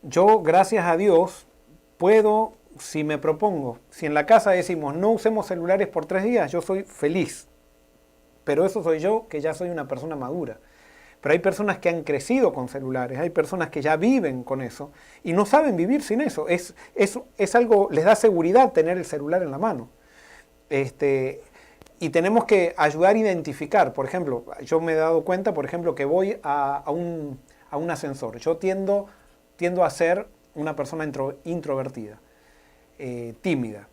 Yo, gracias a Dios, puedo, si me propongo, si en la casa decimos no usemos celulares por 3 días, yo soy feliz. Pero eso soy yo, que ya soy una persona madura. Pero hay personas que han crecido con celulares, hay personas que ya viven con eso y no saben vivir sin eso. Es algo, les da seguridad tener el celular en la mano. Y tenemos que ayudar a identificar. Por ejemplo, yo me he dado cuenta, por ejemplo, que voy a un ascensor. Yo tiendo a ser una persona introvertida, tímida.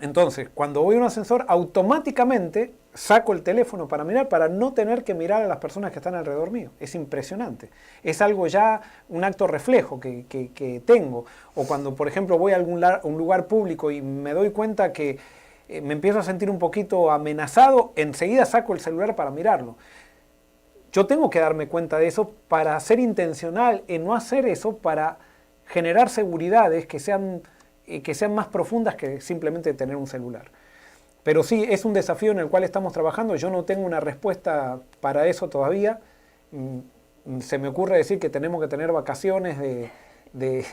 Entonces, cuando voy a un ascensor, automáticamente saco el teléfono para mirar, para no tener que mirar a las personas que están alrededor mío. Es impresionante. Es algo ya, un acto reflejo que tengo. O cuando, por ejemplo, voy a un lugar público y me doy cuenta que me empiezo a sentir un poquito amenazado, enseguida saco el celular para mirarlo. Yo tengo que darme cuenta de eso para ser intencional en no hacer eso, para generar seguridades que sean más profundas que simplemente tener un celular. Pero sí, es un desafío en el cual estamos trabajando. Yo no tengo una respuesta para eso todavía. Se me ocurre decir que tenemos que tener vacaciones de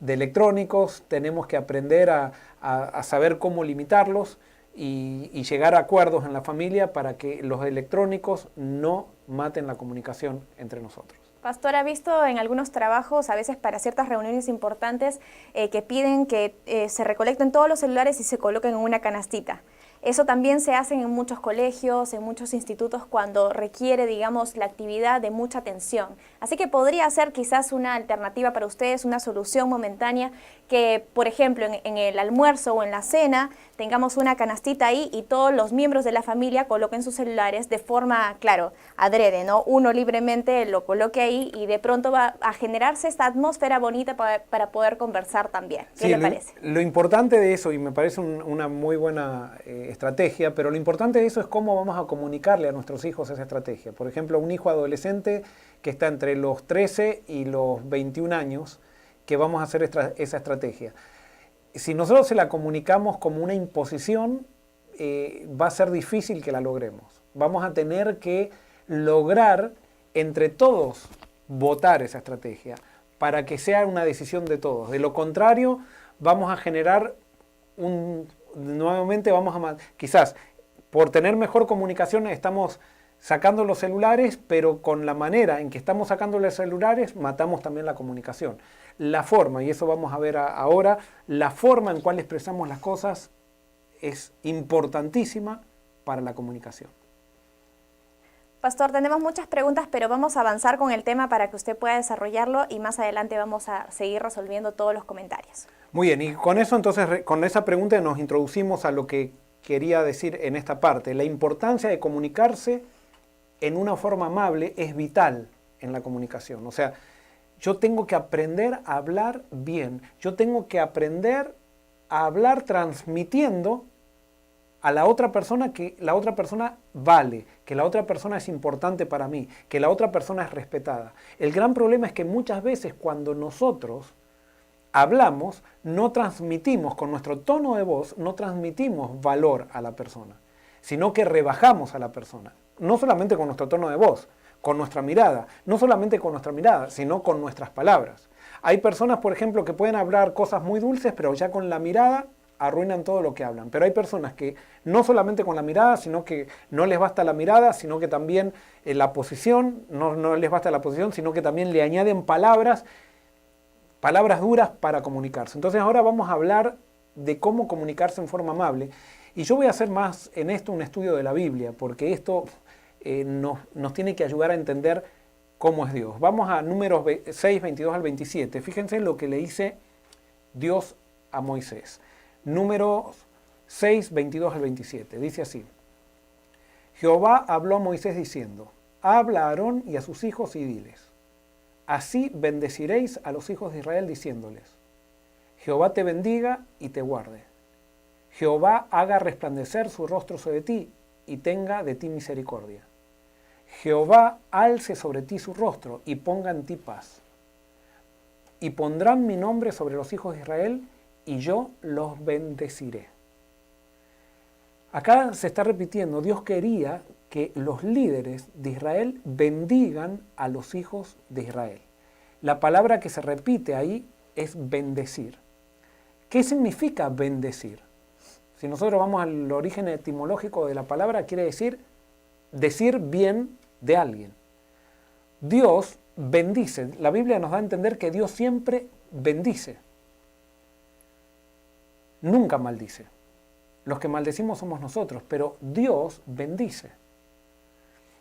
electrónicos, tenemos que aprender a saber cómo limitarlos y llegar a acuerdos en la familia para que los electrónicos no maten la comunicación entre nosotros. Pastor, ¿ha visto en algunos trabajos, a veces para ciertas reuniones importantes, que piden que se recolecten todos los celulares y se coloquen en una canastita? Eso también se hace en muchos colegios, en muchos institutos, cuando requiere, digamos, la actividad de mucha atención. Así que podría ser quizás una alternativa para ustedes, una solución momentánea, que, por ejemplo, en el almuerzo o en la cena, tengamos una canastita ahí y todos los miembros de la familia coloquen sus celulares de forma, claro, adrede, ¿no? Uno libremente lo coloque ahí y de pronto va a generarse esta atmósfera bonita para poder conversar también. ¿Qué le parece? Lo importante de eso, y me parece una muy buena estrategia, pero lo importante de eso es cómo vamos a comunicarle a nuestros hijos esa estrategia. Por ejemplo, un hijo adolescente que está entre los 13 y los 21 años, que vamos a hacer esa estrategia. Si nosotros se la comunicamos como una imposición, va a ser difícil que la logremos. Vamos a tener que lograr entre todos votar esa estrategia para que sea una decisión de todos. De lo contrario, vamos a generar nuevamente quizás por tener mejor comunicación estamos sacando los celulares, pero con la manera en que estamos sacando los celulares, matamos también la comunicación. La forma, y eso vamos a ver ahora, la forma en cual expresamos las cosas es importantísima para la comunicación. Pastor, tenemos muchas preguntas, pero vamos a avanzar con el tema para que usted pueda desarrollarlo y más adelante vamos a seguir resolviendo todos los comentarios. Muy bien, y con eso entonces, con esa pregunta nos introducimos a lo que quería decir en esta parte. La importancia de comunicarse en una forma amable es vital en la comunicación. O sea, yo tengo que aprender a hablar bien. Yo tengo que aprender a hablar transmitiendo a la otra persona que la otra persona vale, que la otra persona es importante para mí, que la otra persona es respetada. El gran problema es que muchas veces cuando nosotros hablamos, no transmitimos con nuestro tono de voz, no transmitimos valor a la persona, sino que rebajamos a la persona. No solamente con nuestro tono de voz, con nuestra mirada, no solamente con nuestra mirada, sino con nuestras palabras. Hay personas, por ejemplo, que pueden hablar cosas muy dulces, pero ya con la mirada arruinan todo lo que hablan. Pero hay personas que no solamente con la mirada, sino que no les basta la mirada, sino que también la posición, no les basta la posición, sino que también le añaden palabras duras para comunicarse. Entonces ahora vamos a hablar de cómo comunicarse en forma amable. Y yo voy a hacer más en esto un estudio de la Biblia, porque esto nos tiene que ayudar a entender cómo es Dios. Vamos a Números 6, 22 al 27. Fíjense en lo que le dice Dios a Moisés. Números 6, 22 al 27. Dice así: Jehová habló a Moisés diciendo: habla a Aarón y a sus hijos y diles: así bendeciréis a los hijos de Israel diciéndoles: Jehová te bendiga y te guarde. Jehová haga resplandecer su rostro sobre ti y tenga de ti misericordia. Jehová alce sobre ti su rostro y ponga en ti paz. Y pondrán mi nombre sobre los hijos de Israel y yo los bendeciré. Acá se está repitiendo, Dios quería que los líderes de Israel bendigan a los hijos de Israel. La palabra que se repite ahí es bendecir. ¿Qué significa bendecir? Si nosotros vamos al origen etimológico de la palabra, quiere decir bien de alguien. Dios bendice. La Biblia nos da a entender que Dios siempre bendice. Nunca maldice. Los que maldecimos somos nosotros, pero Dios bendice.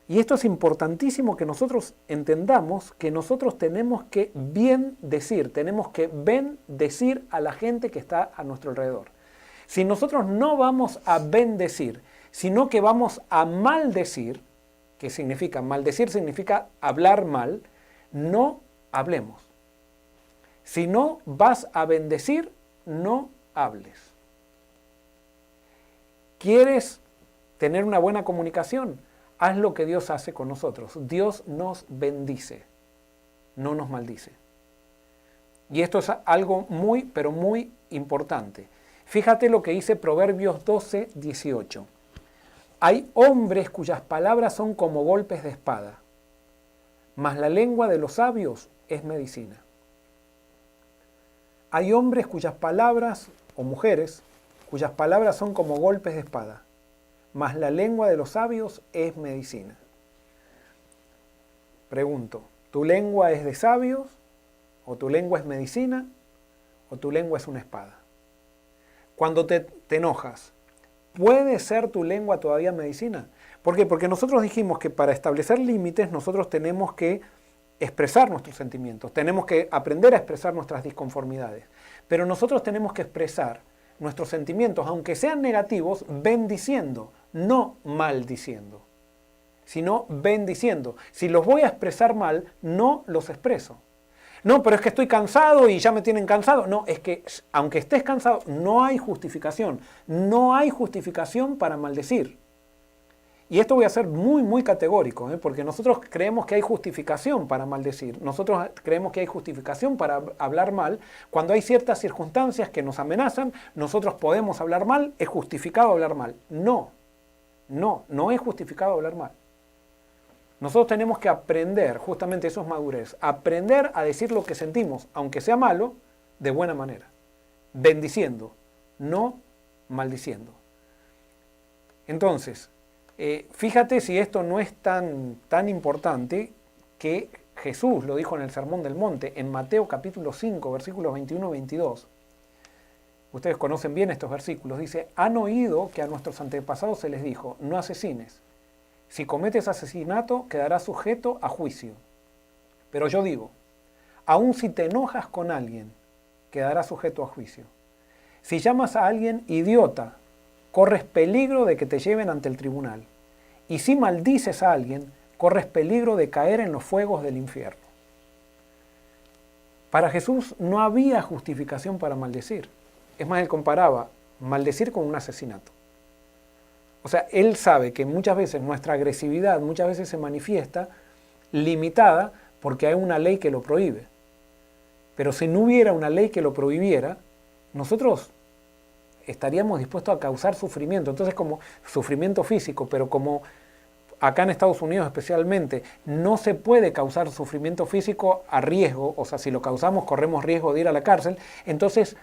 Y esto es importantísimo que nosotros entendamos que nosotros tenemos que bendecir, tenemos que bendecir a la gente que está a nuestro alrededor. Si nosotros no vamos a bendecir, sino que vamos a maldecir, ¿qué significa? Maldecir significa hablar mal, no hablemos. Si no vas a bendecir, no hables. ¿Quieres tener una buena comunicación? Haz lo que Dios hace con nosotros. Dios nos bendice, no nos maldice. Y esto es algo muy, pero muy importante. Fíjate lo que dice Proverbios 12, 18. Hay hombres cuyas palabras son como golpes de espada, mas la lengua de los sabios es medicina. Hay hombres cuyas palabras, o mujeres, cuyas palabras son como golpes de espada, mas la lengua de los sabios es medicina. Pregunto, ¿tu lengua es de sabios? ¿O tu lengua es medicina? ¿O tu lengua es una espada? Cuando te enojas, ¿puede ser tu lengua todavía medicina? ¿Por qué? Porque nosotros dijimos que para establecer límites nosotros tenemos que expresar nuestros sentimientos, tenemos que aprender a expresar nuestras disconformidades, pero nosotros tenemos que expresar nuestros sentimientos, aunque sean negativos, bendiciendo, no maldiciendo, sino bendiciendo. Si los voy a expresar mal, no los expreso. No, pero es que estoy cansado y ya me tienen cansado. No, es que aunque estés cansado, no hay justificación. No hay justificación para maldecir. Y esto voy a ser muy, muy categórico, porque nosotros creemos que hay justificación para maldecir. Nosotros creemos que hay justificación para hablar mal. Cuando hay ciertas circunstancias que nos amenazan, nosotros podemos hablar mal, es justificado hablar mal. No es justificado hablar mal. Nosotros tenemos que aprender, justamente eso es madurez, aprender a decir lo que sentimos, aunque sea malo, de buena manera. Bendiciendo, no maldiciendo. Entonces, Fíjate si esto no es tan importante que Jesús lo dijo en el Sermón del Monte, en Mateo capítulo 5, versículos 21 y 22. Ustedes conocen bien estos versículos. Dice, han oído que a nuestros antepasados se les dijo, no asesines. Si cometes asesinato, quedarás sujeto a juicio. Pero yo digo, aun si te enojas con alguien, quedarás sujeto a juicio. Si llamas a alguien idiota, corres peligro de que te lleven ante el tribunal. Y si maldices a alguien, corres peligro de caer en los fuegos del infierno. Para Jesús no había justificación para maldecir. Es más, él comparaba maldecir con un asesinato. O sea, él sabe que muchas veces nuestra agresividad muchas veces se manifiesta limitada porque hay una ley que lo prohíbe. Pero si no hubiera una ley que lo prohibiera, nosotros estaríamos dispuestos a causar sufrimiento. Entonces, como sufrimiento físico, pero como acá en Estados Unidos especialmente, no se puede causar sufrimiento físico a riesgo, o sea, si lo causamos corremos riesgo de ir a la cárcel, entonces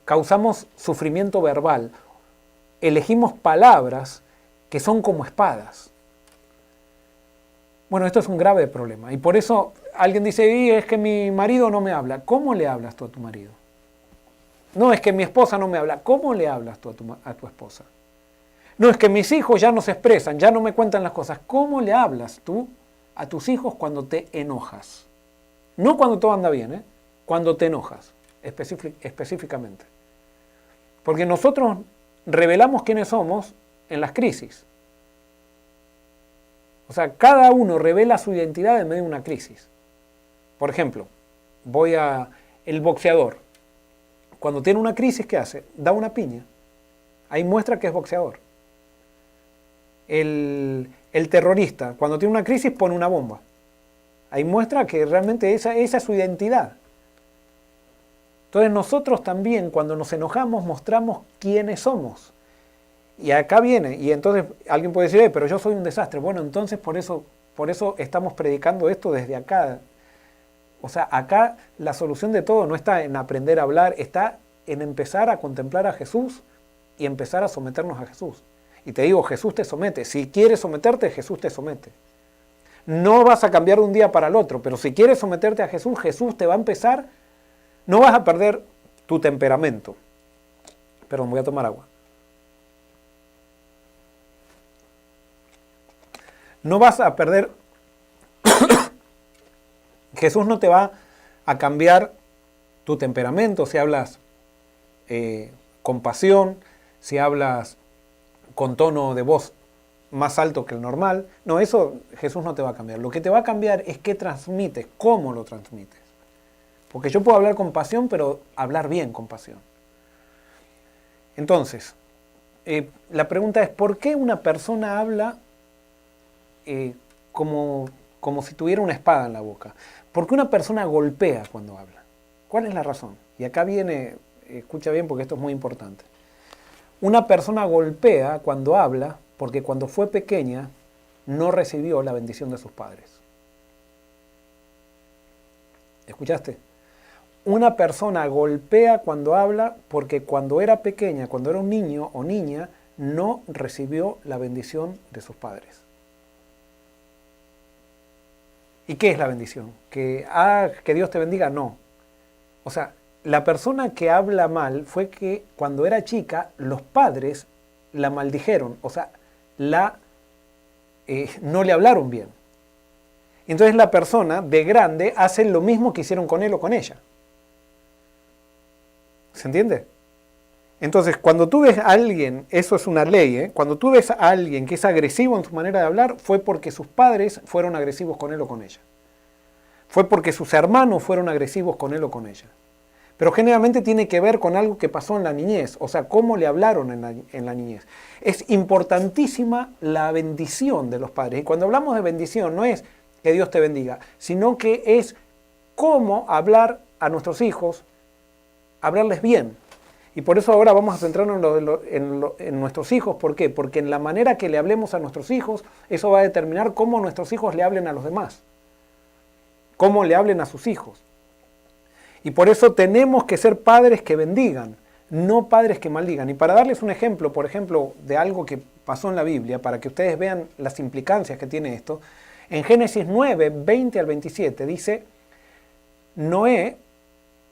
causamos sufrimiento verbal. Elegimos palabras que son como espadas. Bueno, esto es un grave problema y por eso alguien dice, es que mi marido no me habla. ¿Cómo le hablas tú a tu marido? No, es que mi esposa no me habla. ¿Cómo le hablas tú a tu esposa? No, es que mis hijos ya no se expresan, ya no me cuentan las cosas. ¿Cómo le hablas tú a tus hijos cuando te enojas? No cuando todo anda bien, cuando te enojas, específicamente. Porque nosotros revelamos quiénes somos en las crisis. O sea, cada uno revela su identidad en medio de una crisis. Por ejemplo, el boxeador. Cuando tiene una crisis, ¿qué hace? Da una piña. Ahí muestra que es boxeador. El terrorista, cuando tiene una crisis, pone una bomba. Ahí muestra que realmente esa es su identidad. Entonces nosotros también, cuando nos enojamos, mostramos quiénes somos. Y acá viene, y entonces alguien puede decir, pero yo soy un desastre. Bueno, entonces por eso estamos predicando esto desde acá. O sea, acá la solución de todo no está en aprender a hablar, está en empezar a contemplar a Jesús y empezar a someternos a Jesús. Y te digo, Jesús te somete. Si quieres someterte, Jesús te somete. No vas a cambiar de un día para el otro, pero si quieres someterte a Jesús, Jesús te va a empezar. No vas a perder tu temperamento. Perdón, voy a tomar agua. No vas a perder. Jesús no te va a cambiar tu temperamento si hablas con pasión, si hablas con tono de voz más alto que el normal. No, eso Jesús no te va a cambiar. Lo que te va a cambiar es qué transmites, cómo lo transmites. Porque yo puedo hablar con pasión, pero hablar bien con pasión. Entonces, la pregunta es, ¿por qué una persona habla como si tuviera una espada en la boca? ¿Por qué una persona golpea cuando habla? ¿Cuál es la razón? Y acá viene, escucha bien porque esto es muy importante. Una persona golpea cuando habla porque cuando fue pequeña no recibió la bendición de sus padres. ¿Escuchaste? Una persona golpea cuando habla porque cuando era pequeña, cuando era un niño o niña, no recibió la bendición de sus padres. ¿Y qué es la bendición? Que Dios te bendiga, no. O sea, la persona que habla mal fue que cuando era chica los padres la maldijeron, o sea, no le hablaron bien. Entonces la persona de grande hace lo mismo que hicieron con él o con ella. ¿Se entiende? Entonces, cuando tú ves a alguien, eso es una ley, cuando tú ves a alguien que es agresivo en su manera de hablar, fue porque sus padres fueron agresivos con él o con ella. Fue porque sus hermanos fueron agresivos con él o con ella. Pero generalmente tiene que ver con algo que pasó en la niñez, o sea, cómo le hablaron en la niñez. Es importantísima la bendición de los padres. Y cuando hablamos de bendición, no es que Dios te bendiga, sino que es cómo hablar a nuestros hijos, hablarles bien. Y por eso ahora vamos a centrarnos en nuestros hijos. ¿Por qué? Porque en la manera que le hablemos a nuestros hijos, eso va a determinar cómo nuestros hijos le hablen a los demás. Cómo le hablen a sus hijos. Y por eso tenemos que ser padres que bendigan, no padres que maldigan. Y para darles un ejemplo, por ejemplo, de algo que pasó en la Biblia, para que ustedes vean las implicancias que tiene esto, en Génesis 9, 20 al 27 dice, Noé,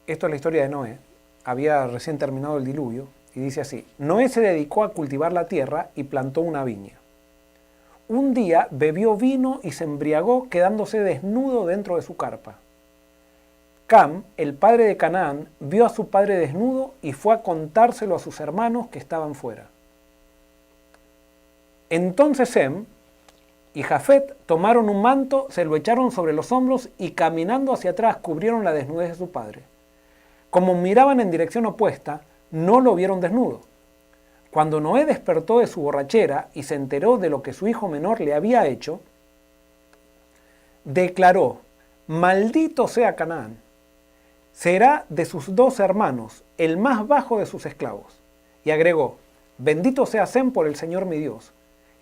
esto es la historia de Noé, había recién terminado el diluvio, y dice así, Noé se dedicó a cultivar la tierra y plantó una viña. Un día bebió vino y se embriagó quedándose desnudo dentro de su carpa. Cam, el padre de Canaán, vio a su padre desnudo y fue a contárselo a sus hermanos que estaban fuera. Entonces Sem y Jafet tomaron un manto, se lo echaron sobre los hombros y caminando hacia atrás cubrieron la desnudez de su padre. Como miraban en dirección opuesta, no lo vieron desnudo. Cuando Noé despertó de su borrachera y se enteró de lo que su hijo menor le había hecho, declaró, maldito sea Canaán, será de sus 2 hermanos, el más bajo de sus esclavos. Y agregó, bendito sea Sem por el Señor mi Dios,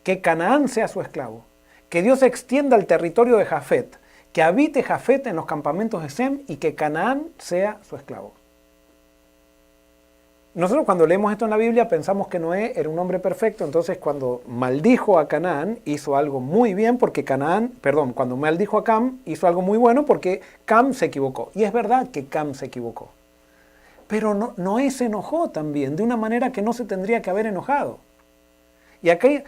que Canaán sea su esclavo, que Dios extienda el territorio de Jafet, que habite Jafet en los campamentos de Sem y que Canaán sea su esclavo. Nosotros cuando leemos esto en la Biblia pensamos que Noé era un hombre perfecto, entonces cuando maldijo a Canaán hizo algo muy bien porque cuando maldijo a Cam hizo algo muy bueno porque Cam se equivocó. Y es verdad que Cam se equivocó. Pero Noé se enojó también de una manera que no se tendría que haber enojado. Y aquí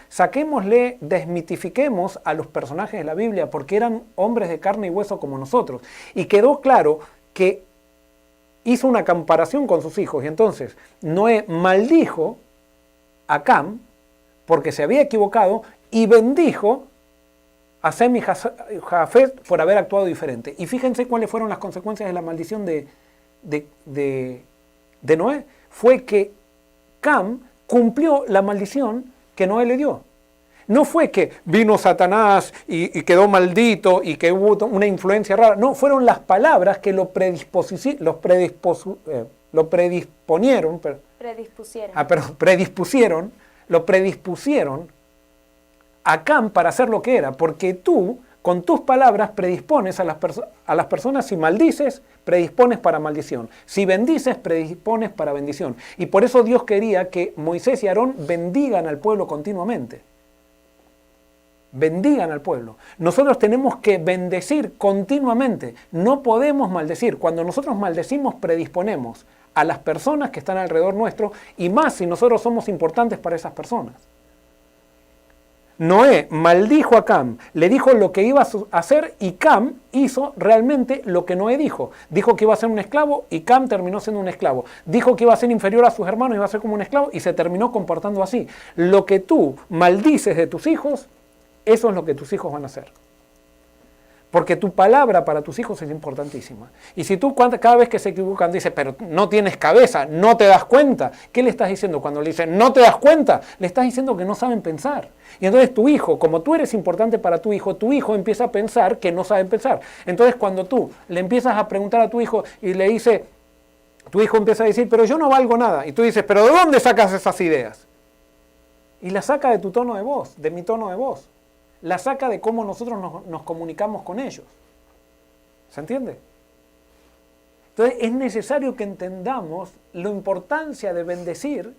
desmitifiquemos a los personajes de la Biblia porque eran hombres de carne y hueso como nosotros. Y quedó claro que hizo una comparación con sus hijos y entonces Noé maldijo a Cam porque se había equivocado y bendijo a Sem y Jafet por haber actuado diferente. Y fíjense cuáles fueron las consecuencias de la maldición de Noé. Fue que Cam cumplió la maldición que Noé le dio. No fue que vino Satanás y quedó maldito y que hubo una influencia rara. No, fueron las palabras que lo predispusieron a Cam para hacer lo que era. Porque tú, con tus palabras, predispones a las personas. Si maldices, predispones para maldición. Si bendices, predispones para bendición. Y por eso Dios quería que Moisés y Aarón bendigan al pueblo continuamente. Bendigan al pueblo. Nosotros tenemos que bendecir continuamente. No podemos maldecir. Cuando nosotros maldecimos, predisponemos a las personas que están alrededor nuestro y más si nosotros somos importantes para esas personas. Noé maldijo a Cam, le dijo lo que iba a hacer y Cam hizo realmente lo que Noé dijo. Dijo que iba a ser un esclavo y Cam terminó siendo un esclavo. Dijo que iba a ser inferior a sus hermanos, iba a ser como un esclavo y se terminó comportando así. Lo que tú maldices de tus hijos, eso es lo que tus hijos van a hacer. Porque tu palabra para tus hijos es importantísima. Y si tú cada vez que se equivocan dices, pero no tienes cabeza, no te das cuenta, ¿qué le estás diciendo cuando le dices, no te das cuenta? Le estás diciendo que no saben pensar. Y entonces tu hijo, como tú eres importante para tu hijo empieza a pensar que no saben pensar. Entonces cuando tú le empiezas a preguntar a tu hijo y le dice, tu hijo empieza a decir, pero yo no valgo nada. Y tú dices, pero ¿de dónde sacas esas ideas? Y la saca de tu tono de voz, de mi tono de voz. La saca de cómo nosotros nos comunicamos con ellos. ¿Se entiende? Entonces es necesario que entendamos la importancia de bendecir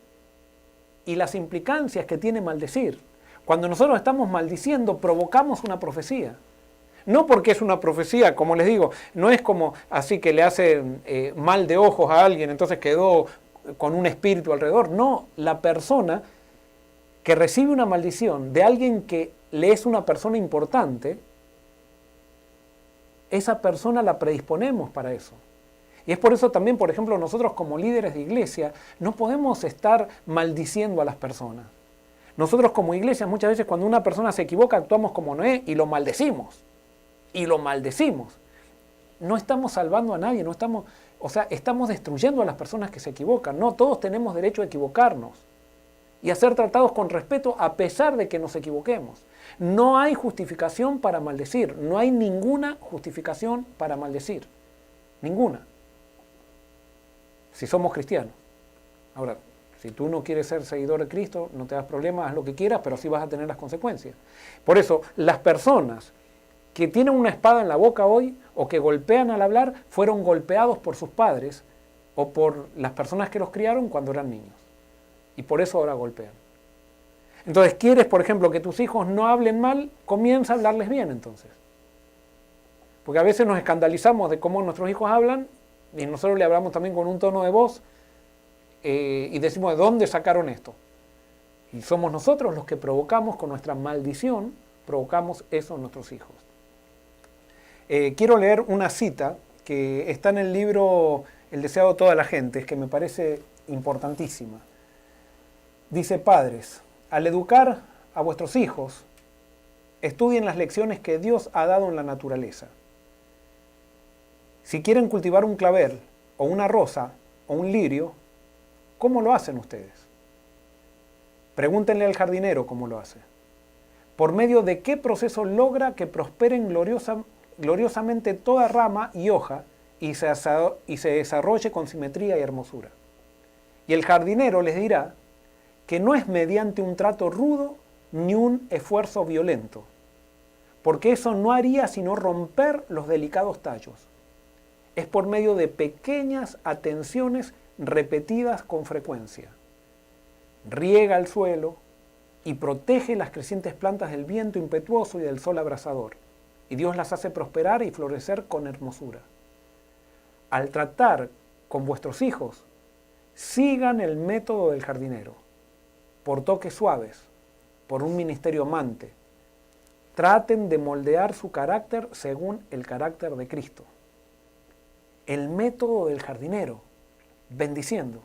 y las implicancias que tiene maldecir. Cuando nosotros estamos maldiciendo, provocamos una profecía. No porque es una profecía, como les digo, no es como así que le hacen mal de ojos a alguien, entonces quedó con un espíritu alrededor. No, la persona que recibe una maldición de alguien que le es una persona importante, esa persona la predisponemos para eso. Y es por eso también, por ejemplo, nosotros como líderes de iglesia no podemos estar maldiciendo a las personas. Nosotros como iglesia muchas veces cuando una persona se equivoca actuamos como Noé y lo maldecimos. Y lo maldecimos. No estamos salvando a nadie, estamos destruyendo a las personas que se equivocan. No, todos tenemos derecho a equivocarnos y a ser tratados con respeto a pesar de que nos equivoquemos. No hay justificación para maldecir, no hay ninguna justificación para maldecir. Ninguna. Si somos cristianos. Ahora, si tú no quieres ser seguidor de Cristo, no te das problema, haz lo que quieras, pero sí vas a tener las consecuencias. Por eso, las personas que tienen una espada en la boca hoy o que golpean al hablar, fueron golpeados por sus padres o por las personas que los criaron cuando eran niños. Y por eso ahora golpean. Entonces, ¿quieres, por ejemplo, que tus hijos no hablen mal? Comienza a hablarles bien, entonces. Porque a veces nos escandalizamos de cómo nuestros hijos hablan y nosotros le hablamos también con un tono de voz y decimos, ¿de dónde sacaron esto? Y somos nosotros los que provocamos con nuestra maldición, provocamos eso en nuestros hijos. Quiero leer una cita que está en el libro El deseado de toda la gente, que me parece importantísima. Dice: padres, al educar a vuestros hijos, estudien las lecciones que Dios ha dado en la naturaleza. Si quieren cultivar un clavel, o una rosa, o un lirio, ¿cómo lo hacen ustedes? Pregúntenle al jardinero cómo lo hace. ¿Por medio de qué proceso logra que prosperen gloriosamente toda rama y hoja y se desarrolle con simetría y hermosura? Y el jardinero les dirá que no es mediante un trato rudo ni un esfuerzo violento, porque eso no haría sino romper los delicados tallos. Es por medio de pequeñas atenciones repetidas con frecuencia. Riega el suelo y protege las crecientes plantas del viento impetuoso y del sol abrasador, y Dios las hace prosperar y florecer con hermosura. Al tratar con vuestros hijos, sigan el método del jardinero, por toques suaves, por un ministerio amante. Traten de moldear su carácter según el carácter de Cristo. El método del jardinero, bendiciendo.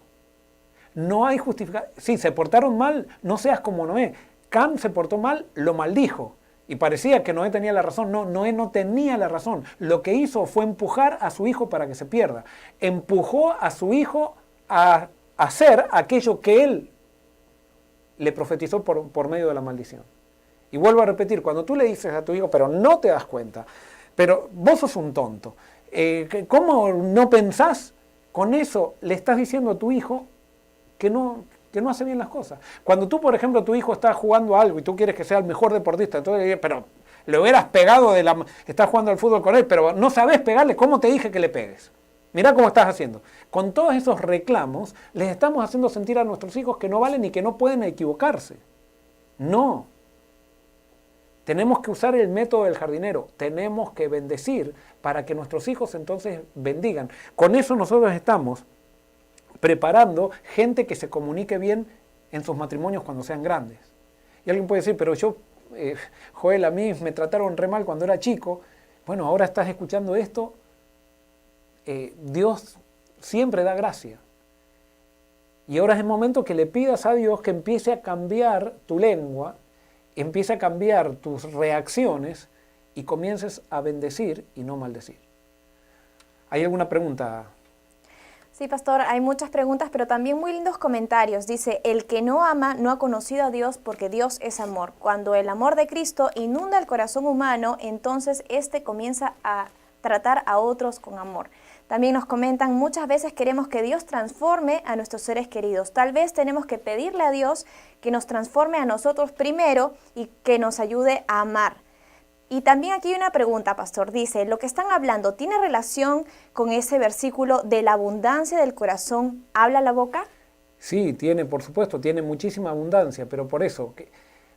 No hay justificación. Si se portaron mal, no seas como Noé. Cam se portó mal, lo maldijo. Y parecía que Noé tenía la razón. No, Noé no tenía la razón. Lo que hizo fue empujar a su hijo para que se pierda. Empujó a su hijo a hacer aquello que él le profetizó por medio de la maldición. Y vuelvo a repetir, cuando tú le dices a tu hijo, pero no te das cuenta, pero vos sos un tonto, ¿cómo no pensás? Con eso le estás diciendo a tu hijo que no hace bien las cosas. Cuando tú, por ejemplo, tu hijo está jugando algo y tú quieres que sea el mejor deportista, entonces le dices, pero le hubieras pegado estás jugando al fútbol con él, pero no sabés pegarle, ¿cómo te dije que le pegues? Mirá cómo estás haciendo. Con todos esos reclamos, les estamos haciendo sentir a nuestros hijos que no valen y que no pueden equivocarse. No. Tenemos que usar el método del jardinero. Tenemos que bendecir para que nuestros hijos entonces bendigan. Con eso nosotros estamos preparando gente que se comunique bien en sus matrimonios cuando sean grandes. Y alguien puede decir, pero yo, Joel, a mí me trataron re mal cuando era chico. Bueno, ahora estás escuchando esto. Dios siempre da gracia. Y ahora es el momento que le pidas a Dios que empiece a cambiar tu lengua, empiece a cambiar tus reacciones y comiences a bendecir y no maldecir. ¿Hay alguna pregunta? Sí, pastor, hay muchas preguntas, pero también muy lindos comentarios. Dice, el que no ama no ha conocido a Dios porque Dios es amor. Cuando el amor de Cristo inunda el corazón humano, entonces éste comienza a tratar a otros con amor. También nos comentan, muchas veces queremos que Dios transforme a nuestros seres queridos. Tal vez tenemos que pedirle a Dios que nos transforme a nosotros primero y que nos ayude a amar. Y también aquí hay una pregunta, pastor. Dice, ¿lo que están hablando tiene relación con ese versículo de la abundancia del corazón habla la boca? Sí, tiene, por supuesto, tiene muchísima abundancia, pero por eso,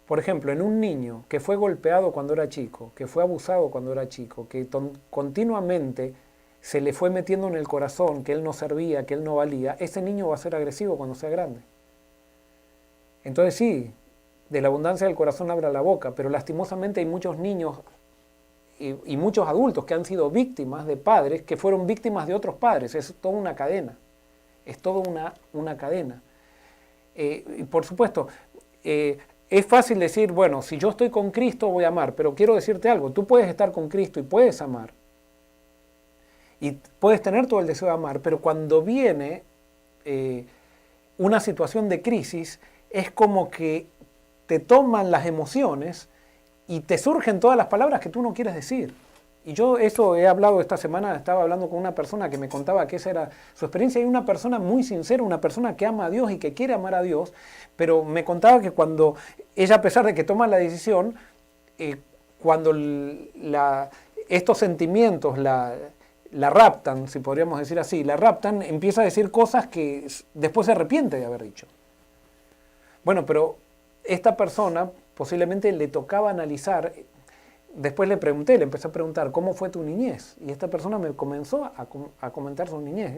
por ejemplo, en un niño que fue golpeado cuando era chico, que fue abusado cuando era chico, que continuamente se le fue metiendo en el corazón que él no servía, que él no valía, ese niño va a ser agresivo cuando sea grande. Entonces sí, de la abundancia del corazón habla la boca, pero lastimosamente hay muchos niños y muchos adultos que han sido víctimas de padres que fueron víctimas de otros padres. Es toda una cadena, es toda una cadena. Y por supuesto, es fácil decir, bueno, si yo estoy con Cristo voy a amar, pero quiero decirte algo, tú puedes estar con Cristo y puedes amar. Y puedes tener todo el deseo de amar, pero cuando viene una situación de crisis, es como que te toman las emociones y te surgen todas las palabras que tú no quieres decir. Y yo eso he hablado esta semana, estaba hablando con una persona que me contaba que esa era su experiencia, y una persona muy sincera, una persona que ama a Dios y que quiere amar a Dios, pero me contaba que cuando ella, a pesar de que toma la decisión, cuando estos sentimientos la raptan, si podríamos decir así, la raptan, empieza a decir cosas que después se arrepiente de haber dicho. Bueno, pero esta persona posiblemente le tocaba analizar. Después le empecé a preguntar, ¿cómo fue tu niñez? Y esta persona me comenzó a comentar su niñez.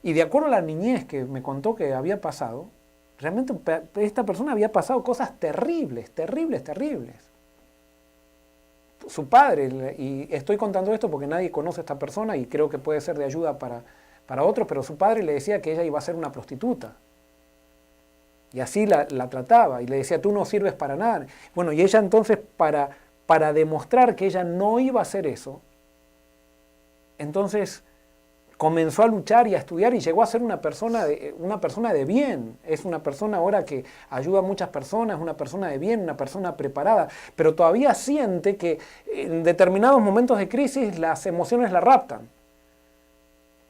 Y de acuerdo a la niñez que me contó que había pasado, realmente esta persona había pasado cosas terribles, terribles, terribles. Su padre, y estoy contando esto porque nadie conoce a esta persona y creo que puede ser de ayuda para otros, pero su padre le decía que ella iba a ser una prostituta. Y así la trataba y le decía, tú no sirves para nada. Bueno, y ella entonces para demostrar que ella no iba a hacer eso, entonces comenzó a luchar y a estudiar y llegó a ser una persona de bien. Es una persona ahora que ayuda a muchas personas, una persona de bien, una persona preparada, pero todavía siente que en determinados momentos de crisis las emociones la raptan.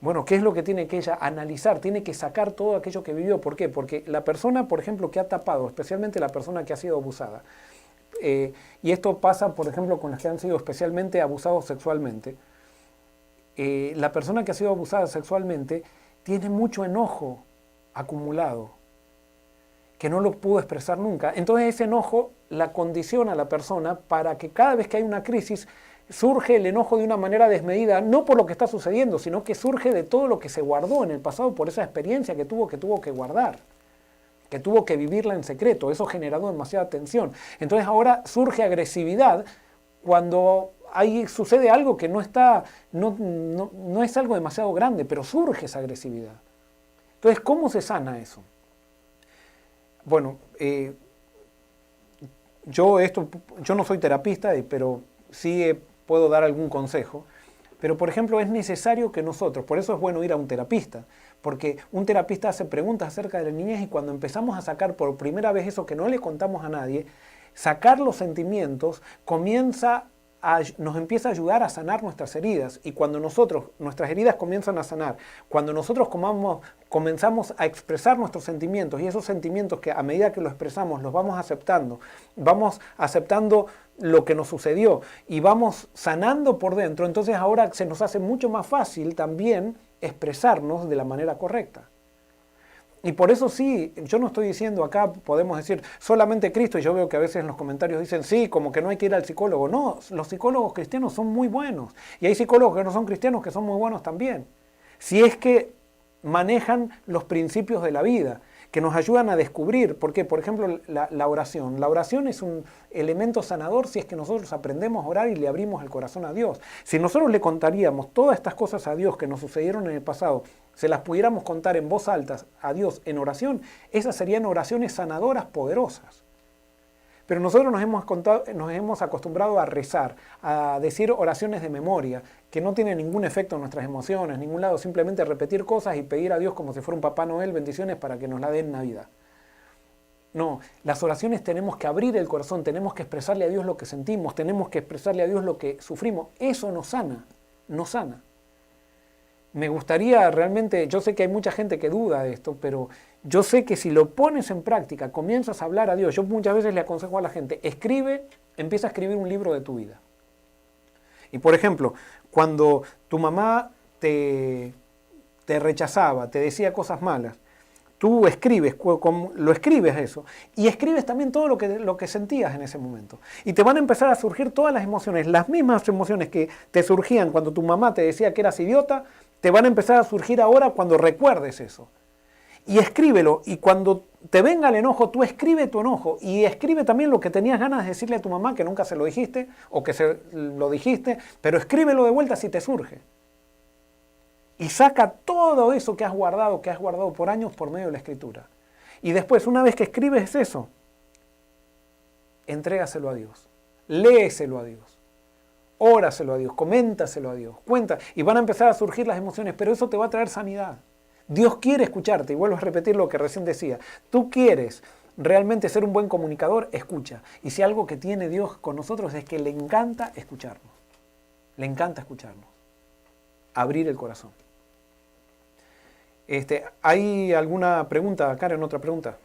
Bueno, ¿qué es lo que tiene que ella analizar? Tiene que sacar todo aquello que vivió. ¿Por qué? Porque la persona, por ejemplo, que ha tapado, especialmente la persona que ha sido abusada, y esto pasa, por ejemplo, con los que han sido especialmente abusados sexualmente, la persona que ha sido abusada sexualmente tiene mucho enojo acumulado, que no lo pudo expresar nunca. Entonces ese enojo la condiciona a la persona para que cada vez que hay una crisis surge el enojo de una manera desmedida, no por lo que está sucediendo, sino que surge de todo lo que se guardó en el pasado por esa experiencia que tuvo que guardar, que tuvo que vivirla en secreto. Eso generó demasiada tensión. Entonces ahora surge agresividad cuando ahí sucede algo que no es algo demasiado grande, pero surge esa agresividad. Entonces, ¿cómo se sana eso? Bueno, yo no soy terapista, pero sí puedo dar algún consejo. Pero, por ejemplo, es necesario que nosotros, por eso es bueno ir a un terapista, porque un terapista hace preguntas acerca de la niñez y cuando empezamos a sacar por primera vez eso que no le contamos a nadie, sacar los sentimientos nos empieza a ayudar a sanar nuestras heridas. Y cuando nuestras heridas comienzan a sanar, cuando nosotros comenzamos a expresar nuestros sentimientos y esos sentimientos que a medida que los expresamos los vamos aceptando lo que nos sucedió y vamos sanando por dentro, entonces ahora se nos hace mucho más fácil también expresarnos de la manera correcta. Y por eso sí, yo no estoy diciendo acá, podemos decir solamente Cristo, y yo veo que a veces en los comentarios dicen, sí, como que no hay que ir al psicólogo. No, los psicólogos cristianos son muy buenos. Y hay psicólogos que no son cristianos que son muy buenos también. Si es que manejan los principios de la vida, que nos ayudan a descubrir. ¿Por qué? Por ejemplo, la oración. La oración es un elemento sanador si es que nosotros aprendemos a orar y le abrimos el corazón a Dios. Si nosotros le contaríamos todas estas cosas a Dios que nos sucedieron en el pasado, se las pudiéramos contar en voz alta a Dios en oración, esas serían oraciones sanadoras poderosas. Pero nosotros nos hemos acostumbrado a rezar, a decir oraciones de memoria, que no tienen ningún efecto en nuestras emociones, en ningún lado, simplemente repetir cosas y pedir a Dios como si fuera un Papá Noel bendiciones para que nos la den en Navidad. No, las oraciones tenemos que abrir el corazón, tenemos que expresarle a Dios lo que sentimos, tenemos que expresarle a Dios lo que sufrimos. Eso nos sana, nos sana. Me gustaría realmente, yo sé que hay mucha gente que duda de esto, pero yo sé que si lo pones en práctica, comienzas a hablar a Dios. Yo muchas veces le aconsejo a la gente, empieza a escribir un libro de tu vida. Y por ejemplo, cuando tu mamá te rechazaba, te decía cosas malas, tú lo escribes eso, y escribes también todo lo que sentías en ese momento. Y te van a empezar a surgir todas las emociones, las mismas emociones que te surgían cuando tu mamá te decía que eras idiota, te van a empezar a surgir ahora cuando recuerdes eso. Y escríbelo, y cuando te venga el enojo, tú escribe tu enojo, y escribe también lo que tenías ganas de decirle a tu mamá que nunca se lo dijiste, o que lo dijiste, pero escríbelo de vuelta si te surge. Y saca todo eso que has guardado por años por medio de la escritura. Y después, una vez que escribes eso, entrégaselo a Dios, léeselo a Dios, óraselo a Dios, coméntaselo a Dios, cuenta, y van a empezar a surgir las emociones, pero eso te va a traer sanidad. Dios quiere escucharte, y vuelvo a repetir lo que recién decía. Tú quieres realmente ser un buen comunicador, escucha. Y si algo que tiene Dios con nosotros es que le encanta escucharnos. Le encanta escucharnos. Abrir el corazón. ¿Hay alguna pregunta, Karen, otra pregunta?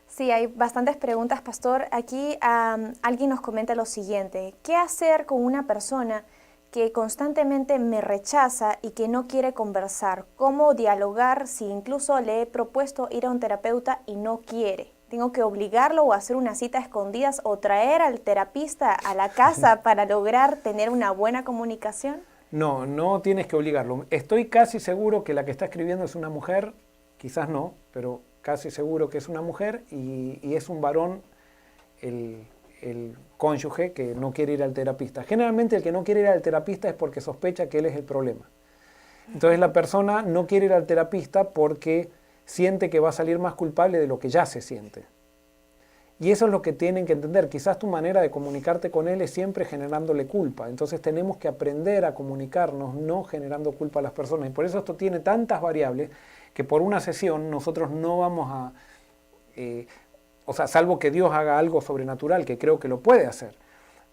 Sí, hay bastantes preguntas, pastor. Aquí alguien nos comenta lo siguiente. ¿Qué hacer con una persona que constantemente me rechaza y que no quiere conversar? ¿Cómo dialogar si incluso le he propuesto ir a un terapeuta y no quiere? ¿Tengo que obligarlo o hacer una cita a escondidas o traer al terapista a la casa para lograr tener una buena comunicación? No, no tienes que obligarlo. Estoy casi seguro que la que está escribiendo es una mujer, quizás no, pero casi seguro que es una mujer y es un varón el cónyuge que no quiere ir al terapista. Generalmente el que no quiere ir al terapista es porque sospecha que él es el problema. Entonces la persona no quiere ir al terapista porque siente que va a salir más culpable de lo que ya se siente. Y eso es lo que tienen que entender. Quizás tu manera de comunicarte con él es siempre generándole culpa. Entonces tenemos que aprender a comunicarnos no generando culpa a las personas. Y por eso esto tiene tantas variables que por una sesión nosotros no vamos a... o sea, salvo que Dios haga algo sobrenatural, que creo que lo puede hacer.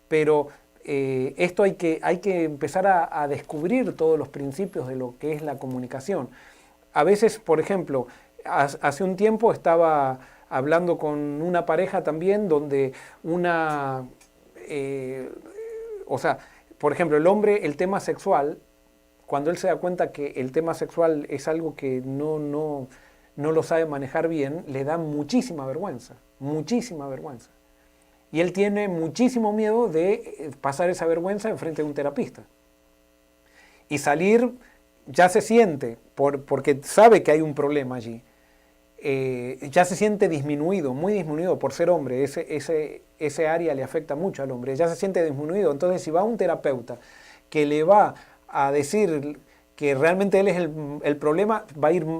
Pero esto hay que empezar a descubrir todos los principios de lo que es la comunicación. A veces, por ejemplo, hace un tiempo estaba hablando con una pareja también donde o sea, por ejemplo, el hombre, el tema sexual, cuando él se da cuenta que el tema sexual es algo que no lo sabe manejar bien, le da muchísima vergüenza. Y él tiene muchísimo miedo de pasar esa vergüenza en frente de un terapista. Y salir, ya se siente, porque sabe que hay un problema allí, ya se siente disminuido, muy disminuido por ser hombre, ese área le afecta mucho al hombre, ya se siente disminuido. Entonces si va a un terapeuta que le va a decir que realmente él es el problema,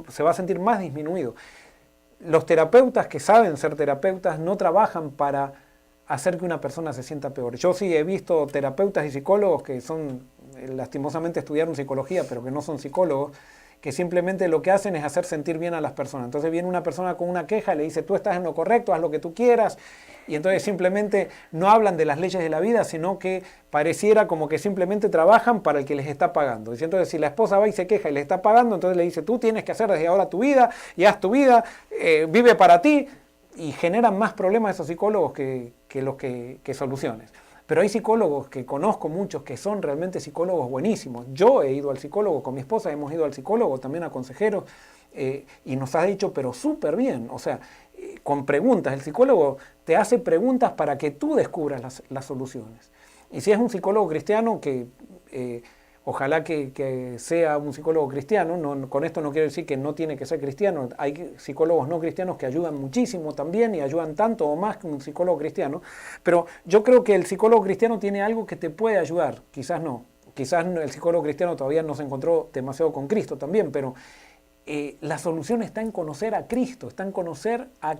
se va a sentir más disminuido. Los terapeutas que saben ser terapeutas no trabajan para hacer que una persona se sienta peor. Yo sí he visto terapeutas y psicólogos que lastimosamente estudiaron psicología, pero que no son psicólogos, que simplemente lo que hacen es hacer sentir bien a las personas. Entonces viene una persona con una queja y le dice, tú estás en lo correcto, haz lo que tú quieras, y entonces simplemente no hablan de las leyes de la vida, sino que pareciera como que simplemente trabajan para el que les está pagando. Y entonces si la esposa va y se queja y le está pagando, entonces le dice, tú tienes que hacer desde ahora tu vida, y haz tu vida, vive para ti, y generan más problemas esos psicólogos que soluciones. Pero hay psicólogos que conozco muchos que son realmente psicólogos buenísimos. Yo he ido al psicólogo, con mi esposa hemos ido al psicólogo, también a consejeros, y nos ha dicho, pero súper bien, o sea, con preguntas. El psicólogo te hace preguntas para que tú descubras las soluciones. Y si es un psicólogo cristiano, que ojalá que sea un psicólogo cristiano, con esto no quiero decir que no tiene que ser cristiano, hay psicólogos no cristianos que ayudan muchísimo también y ayudan tanto o más que un psicólogo cristiano, pero yo creo que el psicólogo cristiano tiene algo que te puede ayudar, quizás el psicólogo cristiano todavía no se encontró demasiado con Cristo también, pero la solución está en conocer a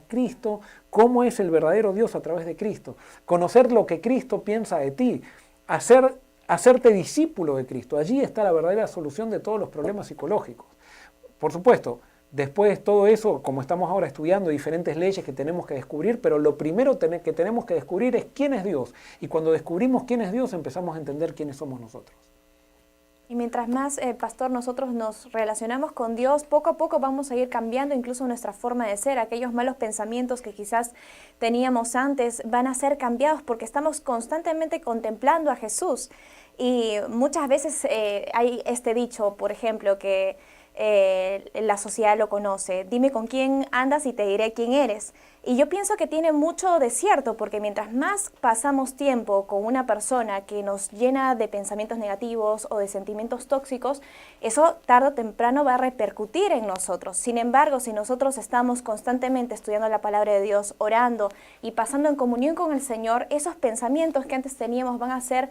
Cristo, cómo es el verdadero Dios a través de Cristo, conocer lo que Cristo piensa de ti, hacerte discípulo de Cristo. Allí está la verdadera solución de todos los problemas psicológicos. Por supuesto, después todo eso, como estamos ahora estudiando diferentes leyes que tenemos que descubrir, pero lo primero que tenemos que descubrir es quién es Dios. Y cuando descubrimos quién es Dios, empezamos a entender quiénes somos nosotros. Y mientras más, pastor, nosotros nos relacionamos con Dios, poco a poco vamos a ir cambiando incluso nuestra forma de ser. Aquellos malos pensamientos que quizás teníamos antes van a ser cambiados porque estamos constantemente contemplando a Jesús. Y muchas veces hay este dicho, por ejemplo, que la sociedad lo conoce: dime con quién andas y te diré quién eres. Y yo pienso que tiene mucho de cierto, porque mientras más pasamos tiempo con una persona que nos llena de pensamientos negativos o de sentimientos tóxicos, eso tarde o temprano va a repercutir en nosotros. Sin embargo, si nosotros estamos constantemente estudiando la palabra de Dios, orando y pasando en comunión con el Señor, esos pensamientos que antes teníamos van a ser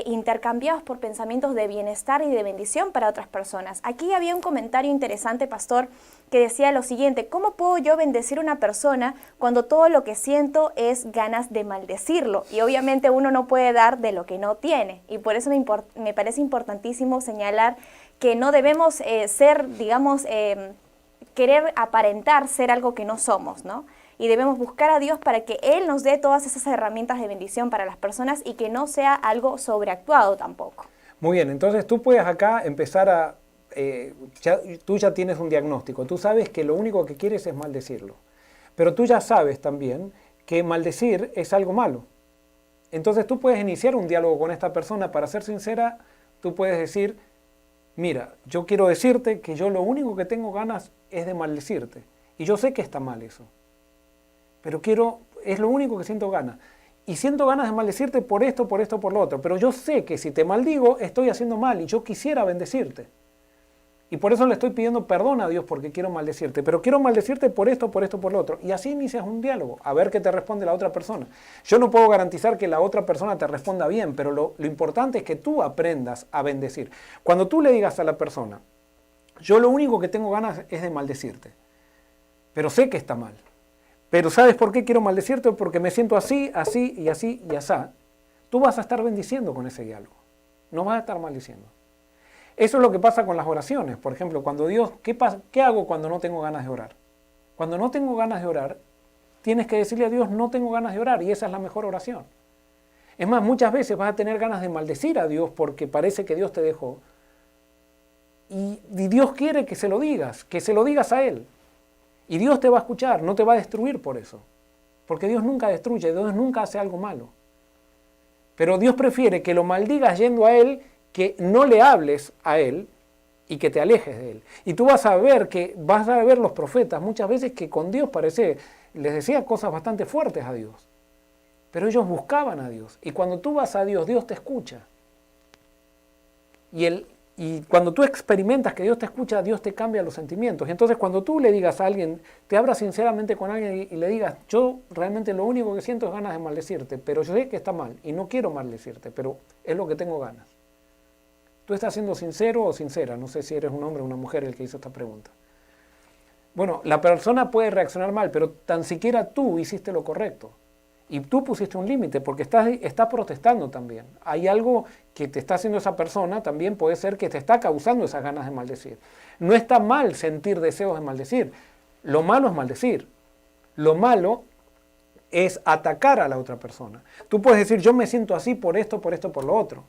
intercambiados por pensamientos de bienestar y de bendición para otras personas. Aquí había un comentario interesante, pastor, que decía lo siguiente: ¿cómo puedo yo bendecir a una persona cuando todo lo que siento es ganas de maldecirlo? Y obviamente uno no puede dar de lo que no tiene. Y por eso me parece importantísimo señalar que no debemos ser, digamos, querer aparentar ser algo que no somos, ¿no? Y debemos buscar a Dios para que Él nos dé todas esas herramientas de bendición para las personas y que no sea algo sobreactuado tampoco. Muy bien, entonces tú puedes acá empezar tú ya tienes un diagnóstico, tú sabes que lo único que quieres es maldecirlo, pero tú ya sabes también que maldecir es algo malo. Entonces tú puedes iniciar un diálogo con esta persona para ser sincera Tú puedes decir, mira, yo quiero decirte que yo lo único que tengo ganas es de maldecirte. Y yo sé que está mal eso. Pero es lo único que siento ganas. Y siento ganas de maldecirte por esto, por lo otro. Pero yo sé que si te maldigo, estoy haciendo mal y yo quisiera bendecirte. Y por eso le estoy pidiendo perdón a Dios porque quiero maldecirte. Pero quiero maldecirte por esto, por lo otro. Y así inicias un diálogo, a ver qué te responde la otra persona. Yo no puedo garantizar que la otra persona te responda bien, pero lo importante es que tú aprendas a bendecir. Cuando tú le digas a la persona, yo lo único que tengo ganas es de maldecirte, pero sé que está mal. Pero ¿sabes por qué quiero maldecirte? Porque me siento así, así y así y asá. Tú vas a estar bendiciendo con ese diálogo. No vas a estar maldiciendo. Eso es lo que pasa con las oraciones. Por ejemplo, cuando Dios, ¿qué hago cuando no tengo ganas de orar? Cuando no tengo ganas de orar, tienes que decirle a Dios, no tengo ganas de orar, y esa es la mejor oración. Es más, muchas veces vas a tener ganas de maldecir a Dios porque parece que Dios te dejó. Y Dios quiere que se lo digas a Él. Y Dios te va a escuchar, no te va a destruir por eso. Porque Dios nunca destruye, Dios nunca hace algo malo. Pero Dios prefiere que lo maldigas yendo a Él, que no le hables a Él y que te alejes de Él. Y tú vas a ver los profetas muchas veces que con Dios les decía cosas bastante fuertes a Dios. Pero ellos buscaban a Dios. Y cuando tú vas a Dios, Dios te escucha. Y cuando tú experimentas que Dios te escucha, Dios te cambia los sentimientos. Y entonces cuando tú le digas a alguien, te abras sinceramente con alguien y le digas, yo realmente lo único que siento es ganas de maldecirte, pero yo sé que está mal y no quiero maldecirte, pero es lo que tengo ganas. ¿Tú estás siendo sincero o sincera? No sé si eres un hombre o una mujer el que hizo esta pregunta. Bueno, la persona puede reaccionar mal, pero tan siquiera tú hiciste lo correcto. Y tú pusiste un límite porque estás protestando también. Hay algo que te está haciendo esa persona, también puede ser que te está causando esas ganas de maldecir. No está mal sentir deseos de maldecir. Lo malo es maldecir. Lo malo es atacar a la otra persona. Tú puedes decir, yo me siento así por esto, por lo otro.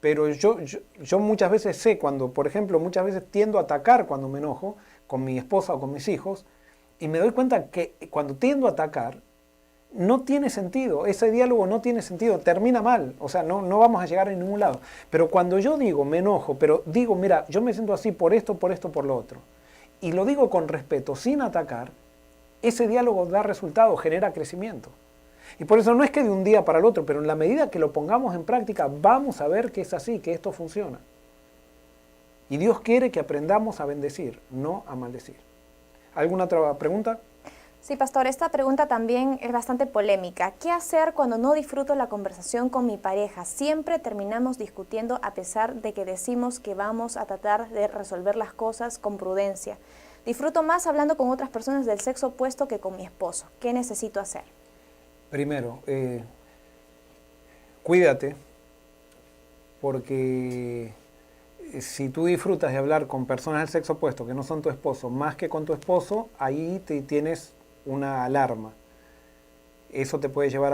Pero yo muchas veces sé cuando, por ejemplo, muchas veces tiendo a atacar cuando me enojo con mi esposa o con mis hijos, y me doy cuenta que cuando tiendo a atacar, no tiene sentido, ese diálogo no tiene sentido, termina mal, o sea, no vamos a llegar a ningún lado. Pero cuando yo digo, me enojo, pero digo, mira, yo me siento así por esto, por lo otro, y lo digo con respeto, sin atacar, ese diálogo da resultado, genera crecimiento. Y por eso no es que de un día para el otro, pero en la medida que lo pongamos en práctica, vamos a ver que es así, que esto funciona. Y Dios quiere que aprendamos a bendecir, no a maldecir. ¿Alguna otra pregunta? Sí, pastor, esta pregunta también es bastante polémica. ¿Qué hacer cuando no disfruto la conversación con mi pareja? Siempre terminamos discutiendo a pesar de que decimos que vamos a tratar de resolver las cosas con prudencia. Disfruto más hablando con otras personas del sexo opuesto que con mi esposo. ¿Qué necesito hacer? Primero, cuídate, porque si tú disfrutas de hablar con personas del sexo opuesto que no son tu esposo, más que con tu esposo, ahí tienes una alarma. Eso te puede llevar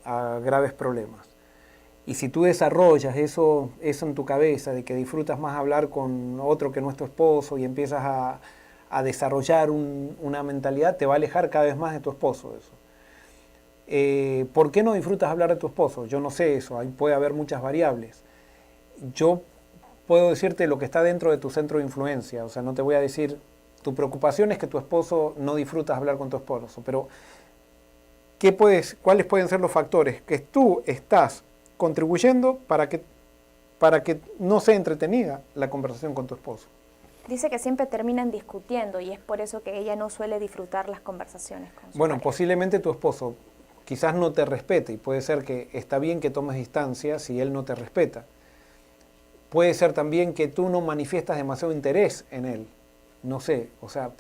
a graves problemas. Y si tú desarrollas eso en tu cabeza, de que disfrutas más hablar con otro que no es tu esposo y empiezas a desarrollar una mentalidad, te va a alejar cada vez más de tu esposo eso. ¿Por qué no disfrutas hablar de tu esposo? Yo no sé eso, ahí puede haber muchas variables. Yo puedo decirte lo que está dentro de tu centro de influencia, o sea, no te voy a decir, tu preocupación es que tu esposo no disfrutas hablar con tu esposo, pero ¿cuáles pueden ser los factores que tú estás contribuyendo para que no sea entretenida la conversación con tu esposo? Dice que siempre terminan discutiendo y es por eso que ella no suele disfrutar las conversaciones con su Bueno, pareja. posiblemente tu esposo quizás no te respete y puede ser que está bien que tomes distancia si él no te respeta. Puede ser también que tú no manifiestas demasiado interés en él. No sé, o sea,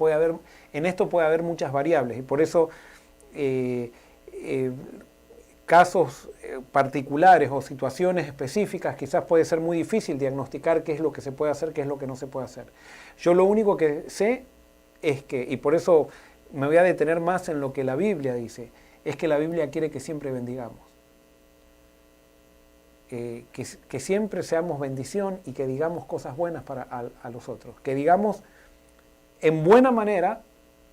en esto puede haber muchas variables y por eso casos particulares o situaciones específicas quizás puede ser muy difícil diagnosticar qué es lo que se puede hacer, qué es lo que no se puede hacer. Yo lo único que sé es que, y por eso me voy a detener más en lo que la Biblia dice, es que la Biblia quiere que siempre bendigamos. Que siempre seamos bendición y que digamos cosas buenas a los otros. Que digamos en buena manera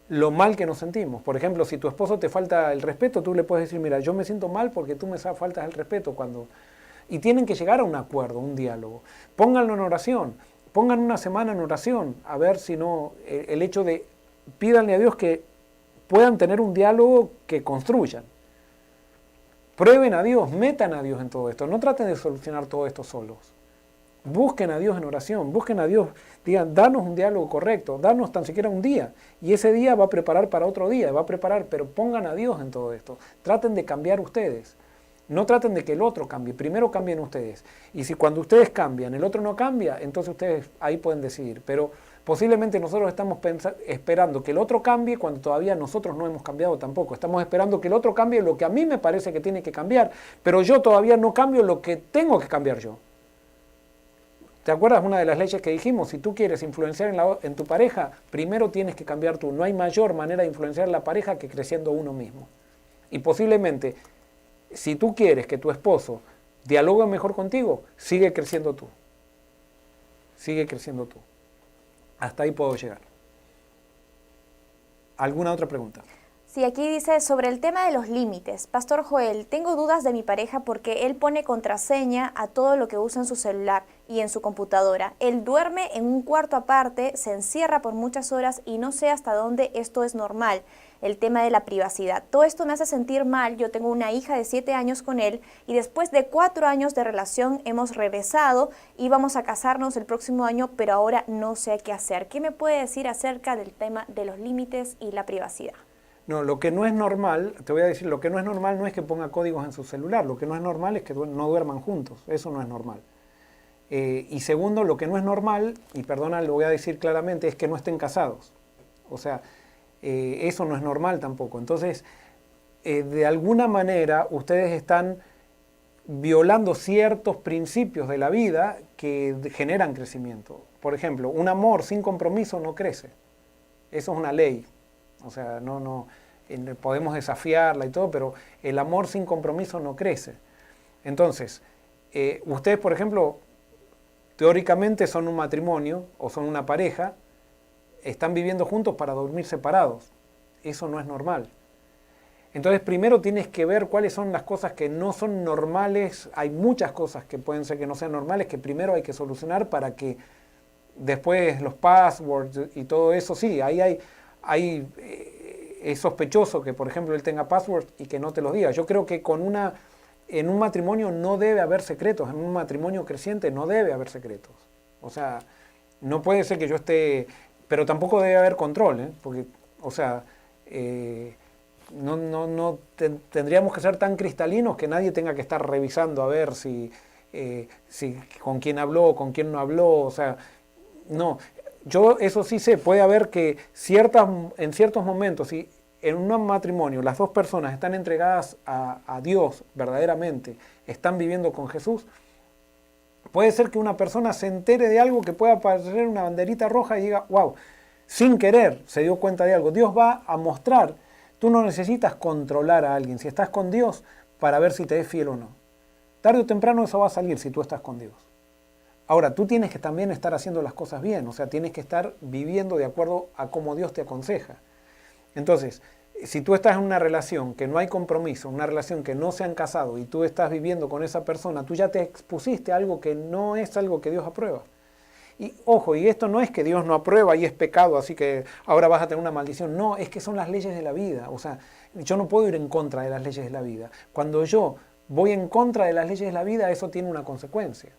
lo mal que nos sentimos. Por ejemplo, si tu esposo te falta el respeto, tú le puedes decir, mira, yo me siento mal porque tú me faltas el respeto cuando y tienen que llegar a un acuerdo, un diálogo. Pónganlo en oración, pongan una semana en oración, a ver si no, el hecho de, pídanle a Dios que puedan tener un diálogo que construyan. Prueben a Dios, metan a Dios en todo esto, no traten de solucionar todo esto solos. Busquen a Dios en oración, busquen a Dios, digan, danos un diálogo correcto, danos tan siquiera un día, y ese día va a preparar para otro día, va a preparar, pero pongan a Dios en todo esto. Traten de cambiar ustedes, no traten de que el otro cambie, primero cambien ustedes. Y si cuando ustedes cambian, el otro no cambia, entonces ustedes ahí pueden decidir. Pero posiblemente nosotros estamos esperando que el otro cambie cuando todavía nosotros no hemos cambiado tampoco. Estamos esperando que el otro cambie lo que a mí me parece que tiene que cambiar, pero yo todavía no cambio lo que tengo que cambiar yo. ¿Te acuerdas una de las leyes que dijimos? Si tú quieres influenciar en tu pareja, primero tienes que cambiar tú. No hay mayor manera de influenciar en la pareja que creciendo uno mismo. Y posiblemente, si tú quieres que tu esposo dialogue mejor contigo, sigue creciendo tú. Sigue creciendo tú. Hasta ahí puedo llegar. ¿Alguna otra pregunta? Sí, aquí dice sobre el tema de los límites. Pastor Joel, tengo dudas de mi pareja porque él pone contraseña a todo lo que usa en su celular y en su computadora. Él duerme en un cuarto aparte, se encierra por muchas horas y no sé hasta dónde esto es normal. El tema de la privacidad. Todo esto me hace sentir mal. Yo tengo una hija de 7 años con él y después de 4 años de relación hemos regresado y vamos a casarnos el próximo año, pero ahora no sé qué hacer. ¿Qué me puede decir acerca del tema de los límites y la privacidad? No, lo que no es normal, te voy a decir, lo que no es normal no es que ponga códigos en su celular, lo que no es normal es que no duerman juntos, eso no es normal. Y segundo, lo que no es normal, y perdona, lo voy a decir claramente, es que no estén casados. O sea, eso no es normal tampoco. Entonces, de alguna manera, ustedes están violando ciertos principios de la vida que generan crecimiento. Por ejemplo, un amor sin compromiso no crece. Eso es una ley. O sea, podemos desafiarla y todo, pero el amor sin compromiso no crece. Entonces, ustedes, por ejemplo, teóricamente son un matrimonio o son una pareja, están viviendo juntos para dormir separados. Eso no es normal. Entonces, primero tienes que ver cuáles son las cosas que no son normales. Hay muchas cosas que pueden ser que no sean normales, que primero hay que solucionar para que después los passwords y todo eso, sí, ahí es sospechoso que, por ejemplo, él tenga passwords y que no te los diga. Yo creo que en un matrimonio no debe haber secretos, en un matrimonio creciente no debe haber secretos. O sea, no puede ser que yo esté, pero tampoco debe haber control, porque, o sea, tendríamos que ser tan cristalinos que nadie tenga que estar revisando a ver si con quién habló, con quién no habló, o sea, no. Yo eso sí sé, puede haber que en ciertos momentos, si en un matrimonio las dos personas están entregadas a Dios verdaderamente, están viviendo con Jesús, puede ser que una persona se entere de algo que pueda parecer una banderita roja y diga, wow, sin querer se dio cuenta de algo. Dios va a mostrar, tú no necesitas controlar a alguien, si estás con Dios para ver si te es fiel o no. Tarde o temprano eso va a salir si tú estás con Dios. Ahora, tú tienes que también estar haciendo las cosas bien, o sea, tienes que estar viviendo de acuerdo a cómo Dios te aconseja. Entonces, si tú estás en una relación que no hay compromiso, una relación que no se han casado y tú estás viviendo con esa persona, tú ya te expusiste a algo que no es algo que Dios aprueba. Y ojo, y esto no es que Dios no aprueba y es pecado, así que ahora vas a tener una maldición. No, es que son las leyes de la vida. O sea, yo no puedo ir en contra de las leyes de la vida. Cuando yo voy en contra de las leyes de la vida, eso tiene una consecuencia.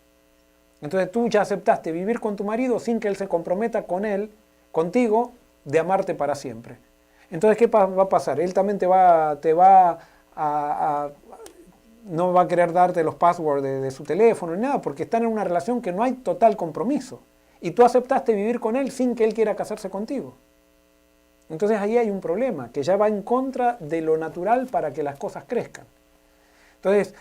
Entonces tú ya aceptaste vivir con tu marido sin que él se comprometa contigo, de amarte para siempre. Entonces, ¿qué va a pasar? Él también no va a querer darte los passwords de su teléfono ni nada, porque están en una relación que no hay total compromiso. Y tú aceptaste vivir con él sin que él quiera casarse contigo. Entonces ahí hay un problema, que ya va en contra de lo natural para que las cosas crezcan. Entonces,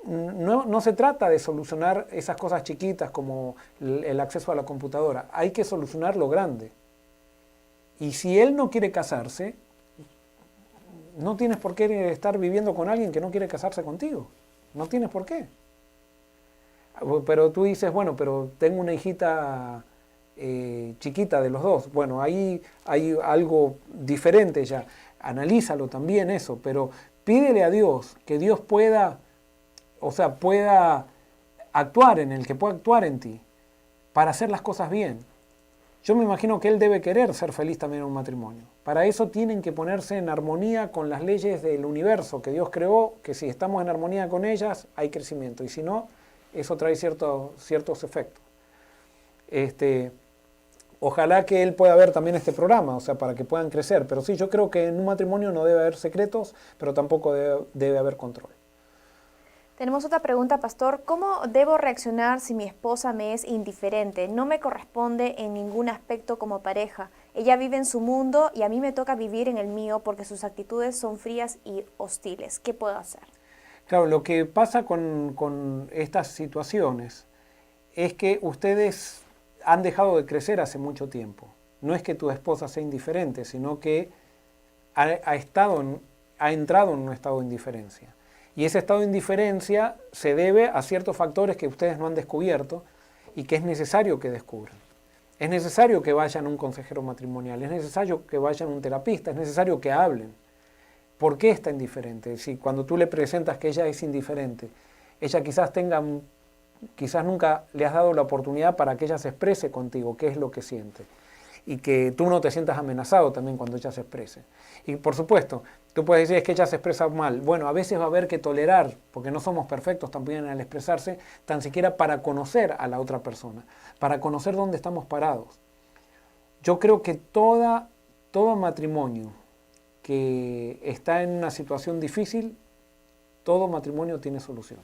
no se trata de solucionar esas cosas chiquitas como el acceso a la computadora. Hay que solucionar lo grande. Y si él no quiere casarse, no tienes por qué estar viviendo con alguien que no quiere casarse contigo. No tienes por qué. Pero tú dices, bueno, pero tengo una hijita chiquita de los dos. Bueno, ahí hay algo diferente ya. Analízalo también eso, pero pídele a Dios que Dios pueda actuar en él, que pueda actuar en ti, para hacer las cosas bien. Yo me imagino que él debe querer ser feliz también en un matrimonio. Para eso tienen que ponerse en armonía con las leyes del universo que Dios creó, que si estamos en armonía con ellas, hay crecimiento. Y si no, eso trae ciertos efectos. Ojalá que él pueda ver también este programa, o sea, para que puedan crecer. Pero sí, yo creo que en un matrimonio no debe haber secretos, pero tampoco debe haber control. Tenemos otra pregunta, pastor. ¿Cómo debo reaccionar si mi esposa me es indiferente? No me corresponde en ningún aspecto como pareja. Ella vive en su mundo y a mí me toca vivir en el mío porque sus actitudes son frías y hostiles. ¿Qué puedo hacer? Claro, lo que pasa con estas situaciones es que ustedes han dejado de crecer hace mucho tiempo. No es que tu esposa sea indiferente, sino que ha entrado en un estado de indiferencia. Y ese estado de indiferencia se debe a ciertos factores que ustedes no han descubierto y que es necesario que descubran. Es necesario que vayan a un consejero matrimonial, es necesario que vayan a un terapista, es necesario que hablen. ¿Por qué está indiferente? Si cuando tú le presentas que ella es indiferente, ella quizás nunca le has dado la oportunidad para que ella se exprese contigo qué es lo que siente. Y que tú no te sientas amenazado también cuando ella se exprese. Y por supuesto, tú puedes decir es que ella se expresa mal. Bueno, a veces va a haber que tolerar, porque no somos perfectos también al expresarse, tan siquiera para conocer a la otra persona, para conocer dónde estamos parados. Yo creo que todo matrimonio que está en una situación difícil, todo matrimonio tiene solución.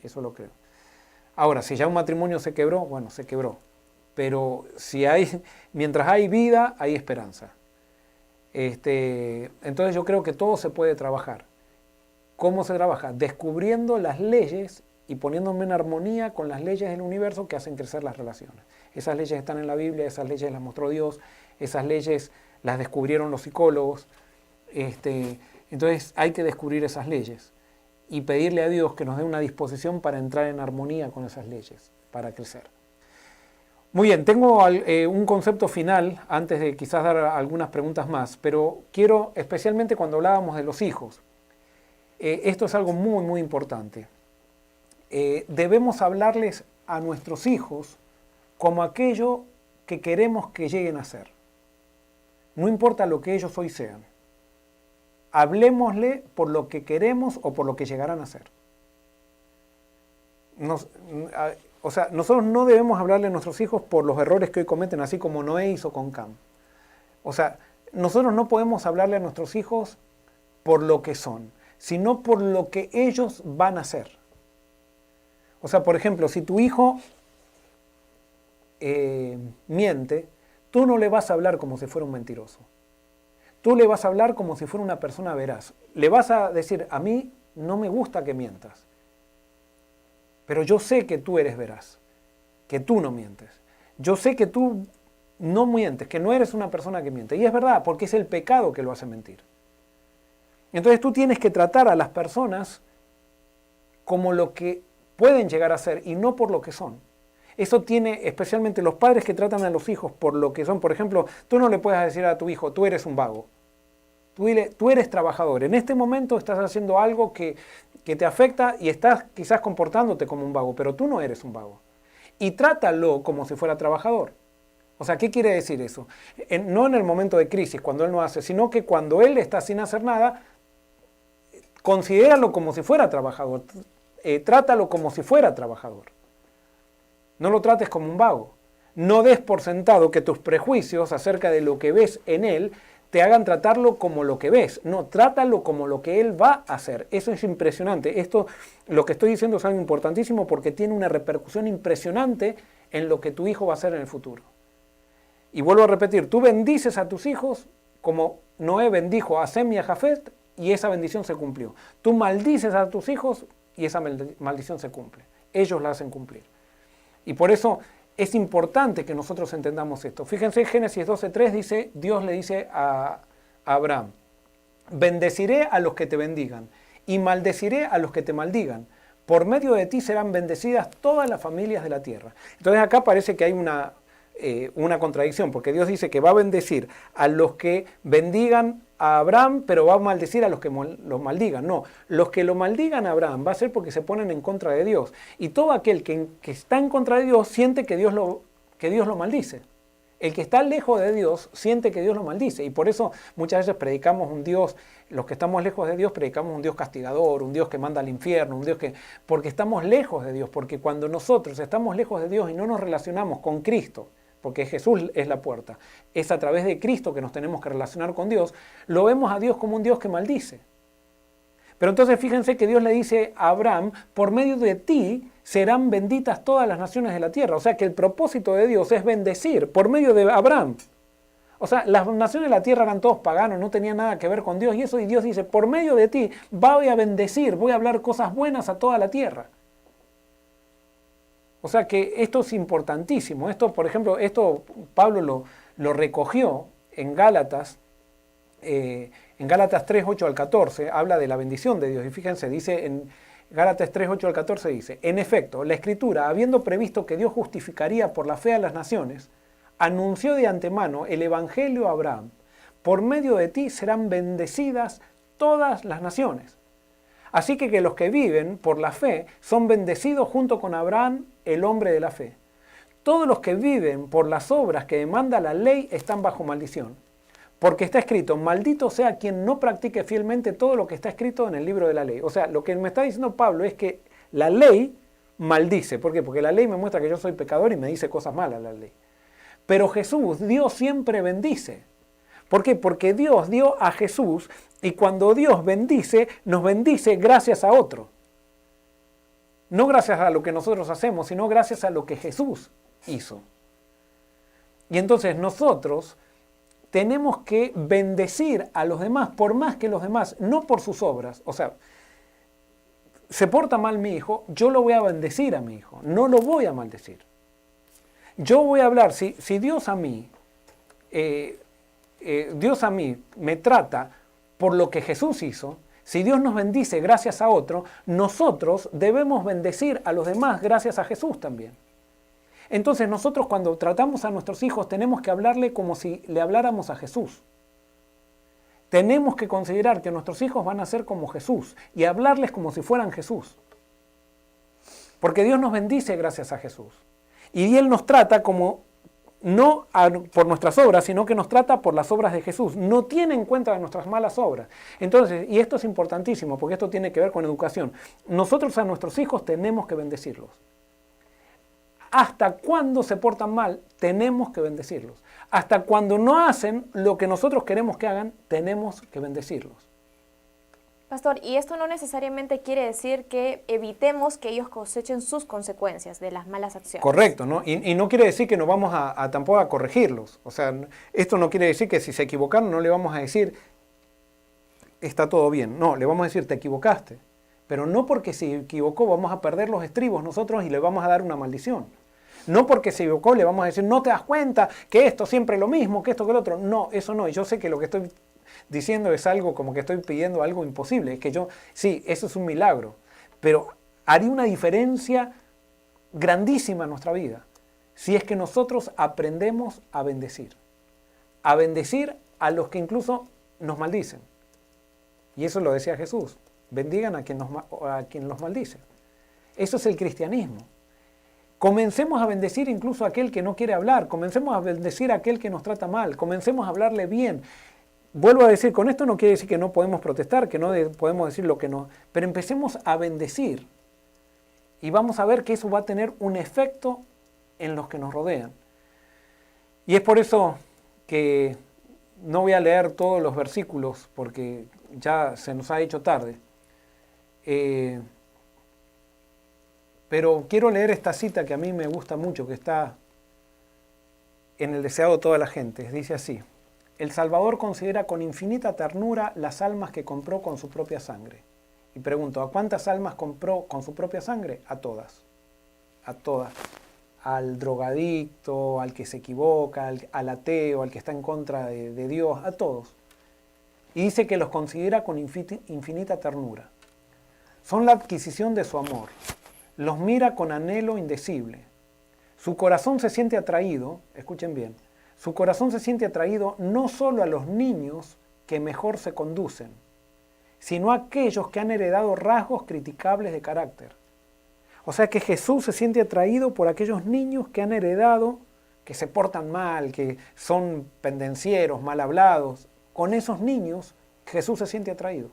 Eso lo creo. Ahora, si ya un matrimonio se quebró, bueno, se quebró. Pero mientras hay vida, hay esperanza. Entonces yo creo que todo se puede trabajar. ¿Cómo se trabaja? Descubriendo las leyes y poniéndome en armonía con las leyes del universo que hacen crecer las relaciones. Esas leyes están en la Biblia, esas leyes las mostró Dios, esas leyes las descubrieron los psicólogos. Entonces hay que descubrir esas leyes y pedirle a Dios que nos dé una disposición para entrar en armonía con esas leyes, para crecer. Muy bien, tengo un concepto final antes de quizás dar algunas preguntas más, pero quiero, especialmente cuando hablábamos de los hijos, esto es algo muy, muy importante. Debemos hablarles a nuestros hijos como aquello que queremos que lleguen a ser. No importa lo que ellos hoy sean. Hablemosle por lo que queremos o por lo que llegarán a ser. O sea, nosotros no debemos hablarle a nuestros hijos por los errores que hoy cometen, así como Noé hizo con Cam. O sea, nosotros no podemos hablarle a nuestros hijos por lo que son, sino por lo que ellos van a ser. O sea, por ejemplo, si tu hijo miente, tú no le vas a hablar como si fuera un mentiroso. Tú le vas a hablar como si fuera una persona veraz. Le vas a decir, a mí no me gusta que mientas. Pero yo sé que tú eres veraz, que tú no mientes. Yo sé que tú no mientes, que no eres una persona que miente. Y es verdad, porque es el pecado que lo hace mentir. Entonces tú tienes que tratar a las personas como lo que pueden llegar a ser y no por lo que son. Eso tiene especialmente los padres que tratan a los hijos por lo que son. Por ejemplo, tú no le puedes decir a tu hijo, tú eres un vago. Tú eres trabajador. En este momento estás haciendo algo que te afecta y estás quizás comportándote como un vago, pero tú no eres un vago. Y trátalo como si fuera trabajador. O sea, ¿qué quiere decir eso? No en el momento de crisis, cuando él no hace, sino que cuando él está sin hacer nada, considéralo como si fuera trabajador. Trátalo como si fuera trabajador. No lo trates como un vago. No des por sentado que tus prejuicios acerca de lo que ves en él te hagan tratarlo como lo que ves. No, trátalo como lo que él va a hacer. Eso es impresionante. Lo que estoy diciendo es algo importantísimo porque tiene una repercusión impresionante en lo que tu hijo va a hacer en el futuro. Y vuelvo a repetir, tú bendices a tus hijos como Noé bendijo a Sem y a Jafet y esa bendición se cumplió. Tú maldices a tus hijos y esa maldición se cumple. Ellos la hacen cumplir. Y por eso es importante que nosotros entendamos esto. Fíjense, Génesis 12:3 dice, Dios le dice a Abraham, bendeciré a los que te bendigan y maldeciré a los que te maldigan. Por medio de ti serán bendecidas todas las familias de la tierra. Entonces acá parece que hay una contradicción, porque Dios dice que va a bendecir a los que bendigan a Abraham, pero va a maldecir a los que lo maldigan. No, los que lo maldigan a Abraham va a ser porque se ponen en contra de Dios. Y todo aquel que está en contra de Dios siente que Dios lo maldice. El que está lejos de Dios siente que Dios lo maldice. Y por eso muchas veces predicamos un Dios, los que estamos lejos de Dios predicamos un Dios castigador, un Dios que manda al infierno, un Dios que... Porque estamos lejos de Dios, porque cuando nosotros estamos lejos de Dios y no nos relacionamos con Cristo, porque Jesús es la puerta, es a través de Cristo que nos tenemos que relacionar con Dios, lo vemos a Dios como un Dios que maldice. Pero entonces fíjense que Dios le dice a Abraham, por medio de ti serán benditas todas las naciones de la tierra. O sea que el propósito de Dios es bendecir por medio de Abraham. O sea, las naciones de la tierra eran todos paganos, no tenían nada que ver con Dios. Y Dios dice, por medio de ti voy a bendecir, voy a hablar cosas buenas a toda la tierra. O sea que esto es importantísimo. Esto, por ejemplo, Pablo lo recogió en Gálatas. En Gálatas 3, 8 al 14 habla de la bendición de Dios. Y fíjense, dice en Gálatas 3, 8 al 14 dice, en efecto, la Escritura, habiendo previsto que Dios justificaría por la fe a las naciones, anunció de antemano el Evangelio a Abraham. Por medio de ti serán bendecidas todas las naciones. Así que los que viven por la fe son bendecidos junto con Abraham, el hombre de la fe. Todos los que viven por las obras que demanda la ley están bajo maldición. Porque está escrito, maldito sea quien no practique fielmente todo lo que está escrito en el libro de la ley. O sea, lo que me está diciendo Pablo es que la ley maldice. ¿Por qué? Porque la ley me muestra que yo soy pecador y me dice cosas malas la ley. Pero Jesús, Dios siempre bendice. ¿Por qué? Porque Dios dio a Jesús y cuando Dios bendice, nos bendice gracias a otro. No gracias a lo que nosotros hacemos, sino gracias a lo que Jesús hizo. Y entonces nosotros tenemos que bendecir a los demás, por más que los demás, no por sus obras. O sea, se porta mal mi hijo, yo lo voy a bendecir a mi hijo, no lo voy a maldecir. Yo voy a hablar, si Dios a mí, me trata por lo que Jesús hizo, si Dios nos bendice gracias a otro, nosotros debemos bendecir a los demás gracias a Jesús también. Entonces nosotros cuando tratamos a nuestros hijos tenemos que hablarle como si le habláramos a Jesús. Tenemos que considerar que nuestros hijos van a ser como Jesús y hablarles como si fueran Jesús. Porque Dios nos bendice gracias a Jesús. Y Él nos trata como, no por nuestras obras, sino que nos trata por las obras de Jesús. No tiene en cuenta nuestras malas obras. Entonces, y esto es importantísimo porque esto tiene que ver con educación. Nosotros a nuestros hijos tenemos que bendecirlos. Hasta cuando se portan mal, tenemos que bendecirlos. Hasta cuando no hacen lo que nosotros queremos que hagan, tenemos que bendecirlos. Pastor, y esto no necesariamente quiere decir que evitemos que ellos cosechen sus consecuencias de las malas acciones. Correcto, ¿no? Y no quiere decir que nos vamos tampoco a corregirlos. O sea, esto no quiere decir que si se equivocaron no le vamos a decir, está todo bien. No, le vamos a decir, te equivocaste. Pero no porque se equivocó vamos a perder los estribos nosotros y le vamos a dar una maldición. No porque se equivocó le vamos a decir, no te das cuenta que esto siempre es lo mismo, que esto que lo otro. No, eso no. Y yo sé que lo que estoy diciendo es algo como que estoy pidiendo algo imposible. Es que sí, eso es un milagro. Pero haría una diferencia grandísima en nuestra vida si es que nosotros aprendemos a bendecir. A bendecir a los que incluso nos maldicen. Y eso lo decía Jesús. Bendigan a quien los maldice. Eso es el cristianismo. Comencemos a bendecir incluso a aquel que no quiere hablar. Comencemos a bendecir a aquel que nos trata mal. Comencemos a hablarle bien. Vuelvo a decir, con esto no quiere decir que no podemos protestar, que no podemos decir lo que no. Pero empecemos a bendecir. Y vamos a ver que eso va a tener un efecto en los que nos rodean. Y es por eso que no voy a leer todos los versículos, porque ya se nos ha hecho tarde. Pero quiero leer esta cita que a mí me gusta mucho, que está en el deseado de toda la gente. Dice así: el Salvador considera con infinita ternura las almas que compró con su propia sangre. Y pregunto, ¿a cuántas almas compró con su propia sangre? A todas. A todas. Al drogadicto, al que se equivoca, al ateo, al que está en contra de Dios, a todos. Y dice que los considera con infinita ternura. Son la adquisición de su amor. Los mira con anhelo indecible. Su corazón se siente atraído, escuchen bien, su corazón se siente atraído no solo a los niños que mejor se conducen, sino a aquellos que han heredado rasgos criticables de carácter. O sea que Jesús se siente atraído por aquellos niños que han heredado, que se portan mal, que son pendencieros, mal hablados. Con esos niños Jesús se siente atraído.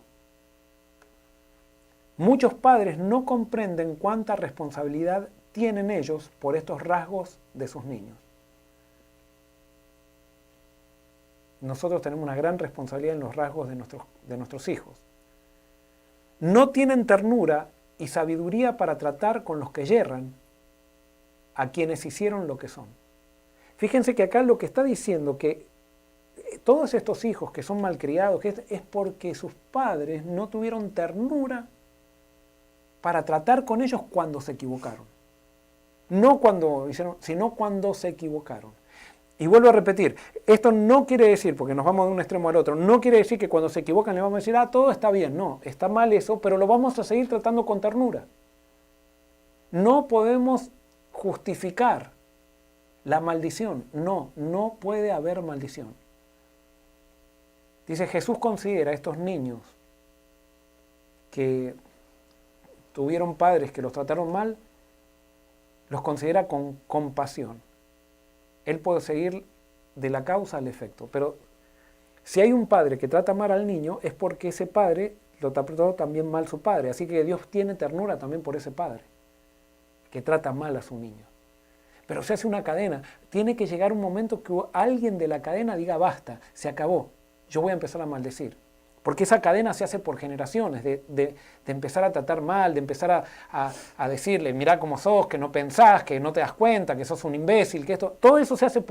Muchos padres no comprenden cuánta responsabilidad tienen ellos por estos rasgos de sus niños. Nosotros tenemos una gran responsabilidad en los rasgos de nuestros hijos. No tienen ternura y sabiduría para tratar con los que yerran, a quienes hicieron lo que son. Fíjense que acá lo que está diciendo que todos estos hijos que son malcriados es porque sus padres no tuvieron ternura para tratar con ellos cuando se equivocaron. No cuando hicieron, sino cuando se equivocaron. Y vuelvo a repetir, esto no quiere decir, porque nos vamos de un extremo al otro, no quiere decir que cuando se equivocan le vamos a decir, todo está bien. No, está mal eso, pero lo vamos a seguir tratando con ternura. No podemos justificar la maldición. No puede haber maldición. Dice, Jesús considera a estos niños que tuvieron padres que los trataron mal, los considera con compasión. Él puede seguir de la causa al efecto, pero si hay un padre que trata mal al niño es porque ese padre lo trató también mal su padre, así que Dios tiene ternura también por ese padre que trata mal a su niño. Pero se hace una cadena, tiene que llegar un momento que alguien de la cadena diga basta, se acabó, yo voy a empezar a maldecir. Porque esa cadena se hace por generaciones, de empezar a tratar mal, de empezar a decirle, mirá cómo sos, que no pensás, que no te das cuenta, que sos un imbécil, que esto... Todo eso se hace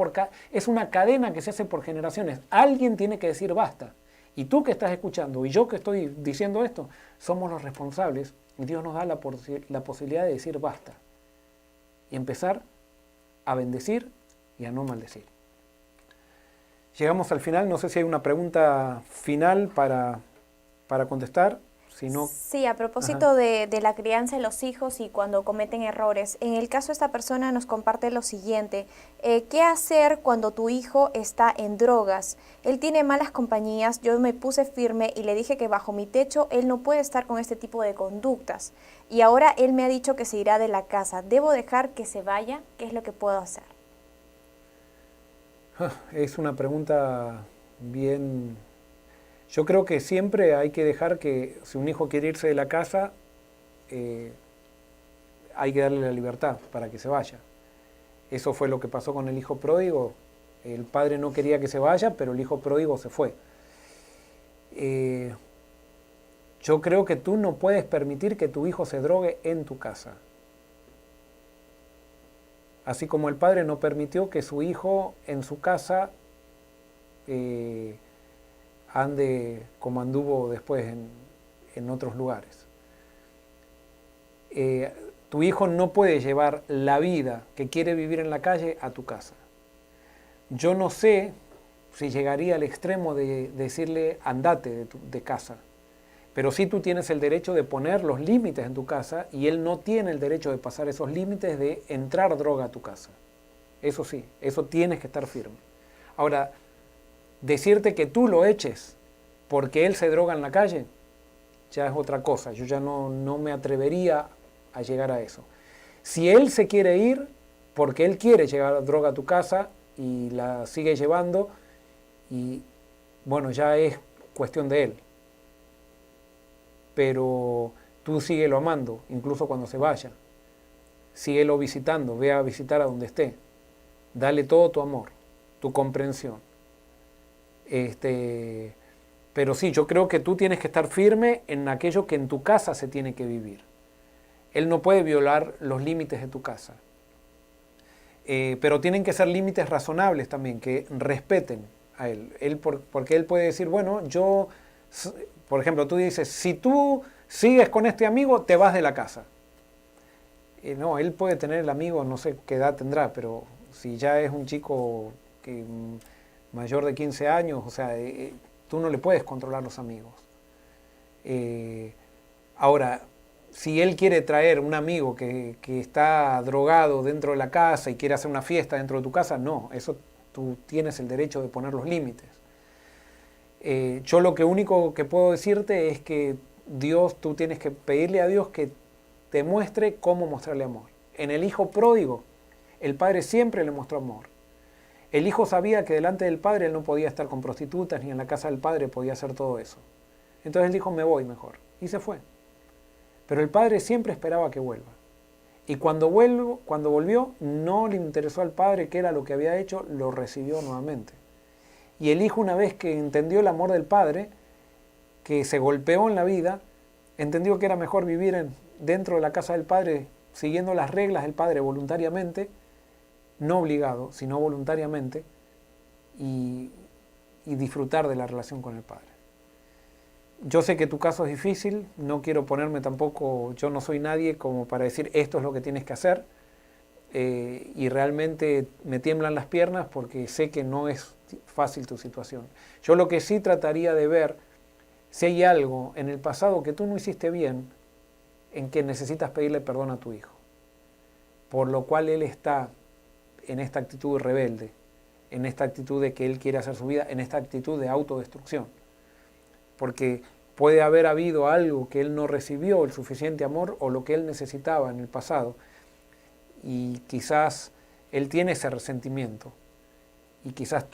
es una cadena que se hace por generaciones. Alguien tiene que decir basta. Y tú que estás escuchando, y yo que estoy diciendo esto, somos los responsables, y Dios nos da la posibilidad de decir basta. Y empezar a bendecir y a no maldecir. Llegamos al final, no sé si hay una pregunta final para contestar. Si no... Sí, a propósito de la crianza de los hijos y cuando cometen errores. En el caso de esta persona nos comparte lo siguiente. ¿Qué hacer cuando tu hijo está en drogas? Él tiene malas compañías, yo me puse firme y le dije que bajo mi techo él no puede estar con este tipo de conductas. Y ahora él me ha dicho que se irá de la casa. ¿Debo dejar que se vaya? ¿Qué es lo que puedo hacer? Es una pregunta bien... Yo creo que siempre hay que dejar que, si un hijo quiere irse de la casa, hay que darle la libertad para que se vaya. Eso fue lo que pasó con el hijo pródigo. El padre no quería que se vaya, pero el hijo pródigo se fue. Yo creo que tú no puedes permitir que tu hijo se drogue en tu casa. Así como el padre no permitió que su hijo en su casa ande como anduvo después en otros lugares. Tu hijo no puede llevar la vida que quiere vivir en la calle a tu casa. Yo no sé si llegaría al extremo de decirle andate de casa, pero sí tú tienes el derecho de poner los límites en tu casa y él no tiene el derecho de pasar esos límites de entrar droga a tu casa. Eso sí, eso tienes que estar firme. Ahora, decirte que tú lo eches porque él se droga en la calle, ya es otra cosa. Yo ya no me atrevería a llegar a eso. Si él se quiere ir porque él quiere llevar droga a tu casa y la sigue llevando, y bueno, ya es cuestión de él. Pero tú síguelo amando, incluso cuando se vaya. Síguelo visitando, ve a visitar a donde esté. Dale todo tu amor, tu comprensión. Pero sí, yo creo que tú tienes que estar firme en aquello que en tu casa se tiene que vivir. Él no puede violar los límites de tu casa. Pero tienen que ser límites razonables también, que respeten a él. Porque él puede decir, bueno, yo... Por ejemplo, tú dices, si tú sigues con este amigo, te vas de la casa. No, él puede tener el amigo, no sé qué edad tendrá, pero si ya es un chico mayor de 15 años, o sea, tú no le puedes controlar los amigos. Ahora, si él quiere traer un amigo que está drogado dentro de la casa y quiere hacer una fiesta dentro de tu casa, no, eso tú tienes el derecho de poner los límites. Yo lo único que puedo decirte es que tú tienes que pedirle a Dios que te muestre cómo mostrarle amor. En el hijo pródigo, el padre siempre le mostró amor. El hijo sabía que delante del padre él no podía estar con prostitutas, ni en la casa del padre podía hacer todo eso. Entonces él dijo, me voy mejor. Y se fue. Pero el padre siempre esperaba que vuelva. Y cuando volvió, no le interesó al padre qué era lo que había hecho, lo recibió nuevamente. Y el hijo, una vez que entendió el amor del padre, que se golpeó en la vida, entendió que era mejor vivir dentro de la casa del padre, siguiendo las reglas del padre voluntariamente, no obligado, sino voluntariamente, y disfrutar de la relación con el padre. Yo sé que tu caso es difícil, no quiero ponerme tampoco, yo no soy nadie como para decir esto es lo que tienes que hacer, y realmente me tiemblan las piernas porque sé que no es fácil tu situación. Yo lo que sí trataría de ver, si hay algo en el pasado que tú no hiciste bien, en que necesitas pedirle perdón a tu hijo, por lo cual él está en esta actitud rebelde, en esta actitud de que él quiere hacer su vida, en esta actitud de autodestrucción. Porque puede haber habido algo que él no recibió, el suficiente amor o lo que él necesitaba en el pasado, y quizás él tiene ese resentimiento, y quizás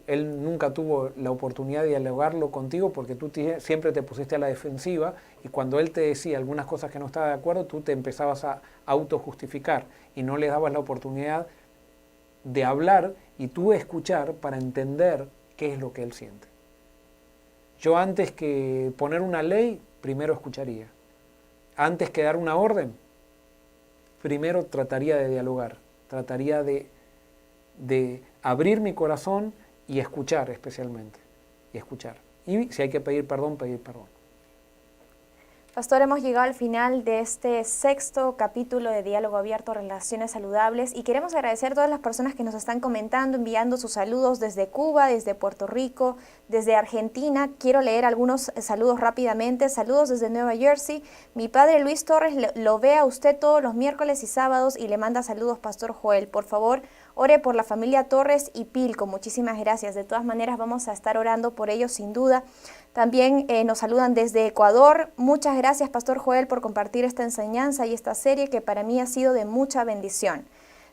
él nunca tuvo la oportunidad de dialogarlo contigo porque tú siempre te pusiste a la defensiva, y cuando él te decía algunas cosas que no estaba de acuerdo, tú te empezabas a autojustificar y no le dabas la oportunidad de hablar y tú escuchar para entender qué es lo que él siente. Yo antes que poner una ley, primero escucharía. Antes que dar una orden, primero trataría de dialogar, trataría de abrir mi corazón y escuchar especialmente, y escuchar. Y si hay que pedir perdón, pedir perdón. Pastor, hemos llegado al final de este 6º capítulo de Diálogo Abierto, Relaciones Saludables, y queremos agradecer a todas las personas que nos están comentando, enviando sus saludos desde Cuba, desde Puerto Rico, desde Argentina. Quiero leer algunos saludos rápidamente. Saludos desde Nueva Jersey. Mi padre Luis Torres lo ve a usted todos los miércoles y sábados y le manda saludos, Pastor Joel. Por favor, ore por la familia Torres y Pilco. Muchísimas gracias. De todas maneras, vamos a estar orando por ellos sin duda. También nos saludan desde Ecuador. Muchas gracias, Pastor Joel, por compartir esta enseñanza y esta serie que para mí ha sido de mucha bendición.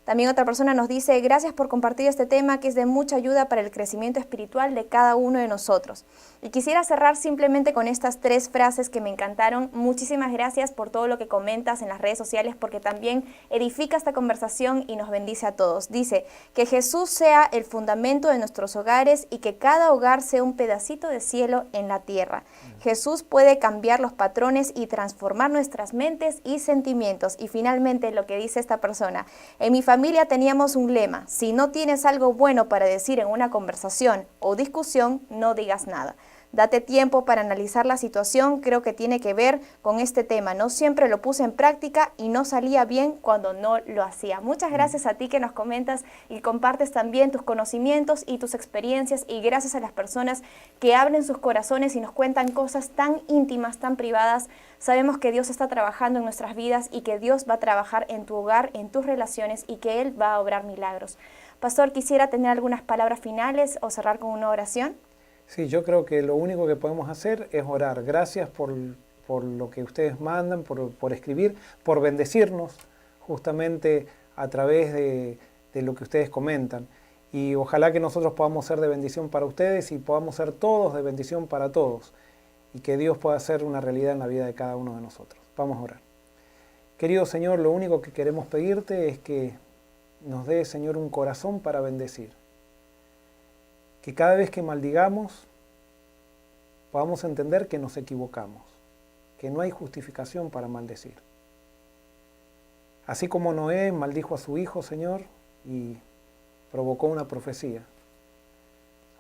También otra persona nos dice, gracias por compartir este tema que es de mucha ayuda para el crecimiento espiritual de cada uno de nosotros. Y quisiera cerrar simplemente con estas 3 frases que me encantaron. Muchísimas gracias por todo lo que comentas en las redes sociales, porque también edifica esta conversación y nos bendice a todos. Dice, que Jesús sea el fundamento de nuestros hogares y que cada hogar sea un pedacito de cielo en la tierra. Jesús puede cambiar los patrones y transformar nuestras mentes y sentimientos. Y finalmente lo que dice esta persona, en mi familia teníamos un lema, si no tienes algo bueno para decir en una conversación o discusión, no digas nada. Date tiempo para analizar la situación, creo que tiene que ver con este tema. No siempre lo puse en práctica y no salía bien cuando no lo hacía. Muchas gracias a ti que nos comentas y compartes también tus conocimientos y tus experiencias, y gracias a las personas que abren sus corazones y nos cuentan cosas tan íntimas, tan privadas. Sabemos que Dios está trabajando en nuestras vidas y que Dios va a trabajar en tu hogar, en tus relaciones, y que Él va a obrar milagros. Pastor, quisiera tener algunas palabras finales o cerrar con una oración. Sí, yo creo que lo único que podemos hacer es orar. Gracias por lo que ustedes mandan, por escribir, por bendecirnos justamente a través de lo que ustedes comentan. Y ojalá que nosotros podamos ser de bendición para ustedes y podamos ser todos de bendición para todos. Y que Dios pueda hacer una realidad en la vida de cada uno de nosotros. Vamos a orar. Querido Señor, lo único que queremos pedirte es que nos dé, Señor, un corazón para bendecir. Que cada vez que maldigamos podamos entender que nos equivocamos, que no hay justificación para maldecir. Así como Noé maldijo a su hijo, Señor, y provocó una profecía.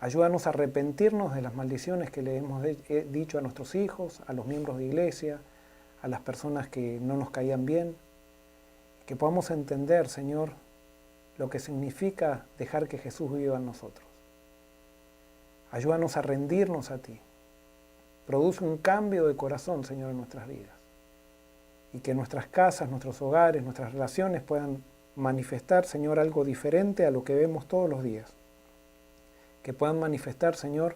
Ayúdanos a arrepentirnos de las maldiciones que le hemos dicho a nuestros hijos, a los miembros de iglesia, a las personas que no nos caían bien. Que podamos entender, Señor, lo que significa dejar que Jesús viva en nosotros. Ayúdanos a rendirnos a ti. Produce un cambio de corazón, Señor, en nuestras vidas. y que nuestras casas, nuestros hogares, nuestras relaciones puedan manifestar, Señor, algo diferente a lo que vemos todos los días. Que puedan manifestar, Señor,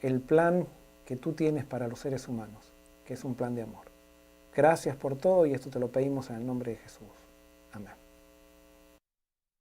el plan que tú tienes para los seres humanos, que es un plan de amor. Gracias por todo y esto te lo pedimos en el nombre de Jesús. Amén.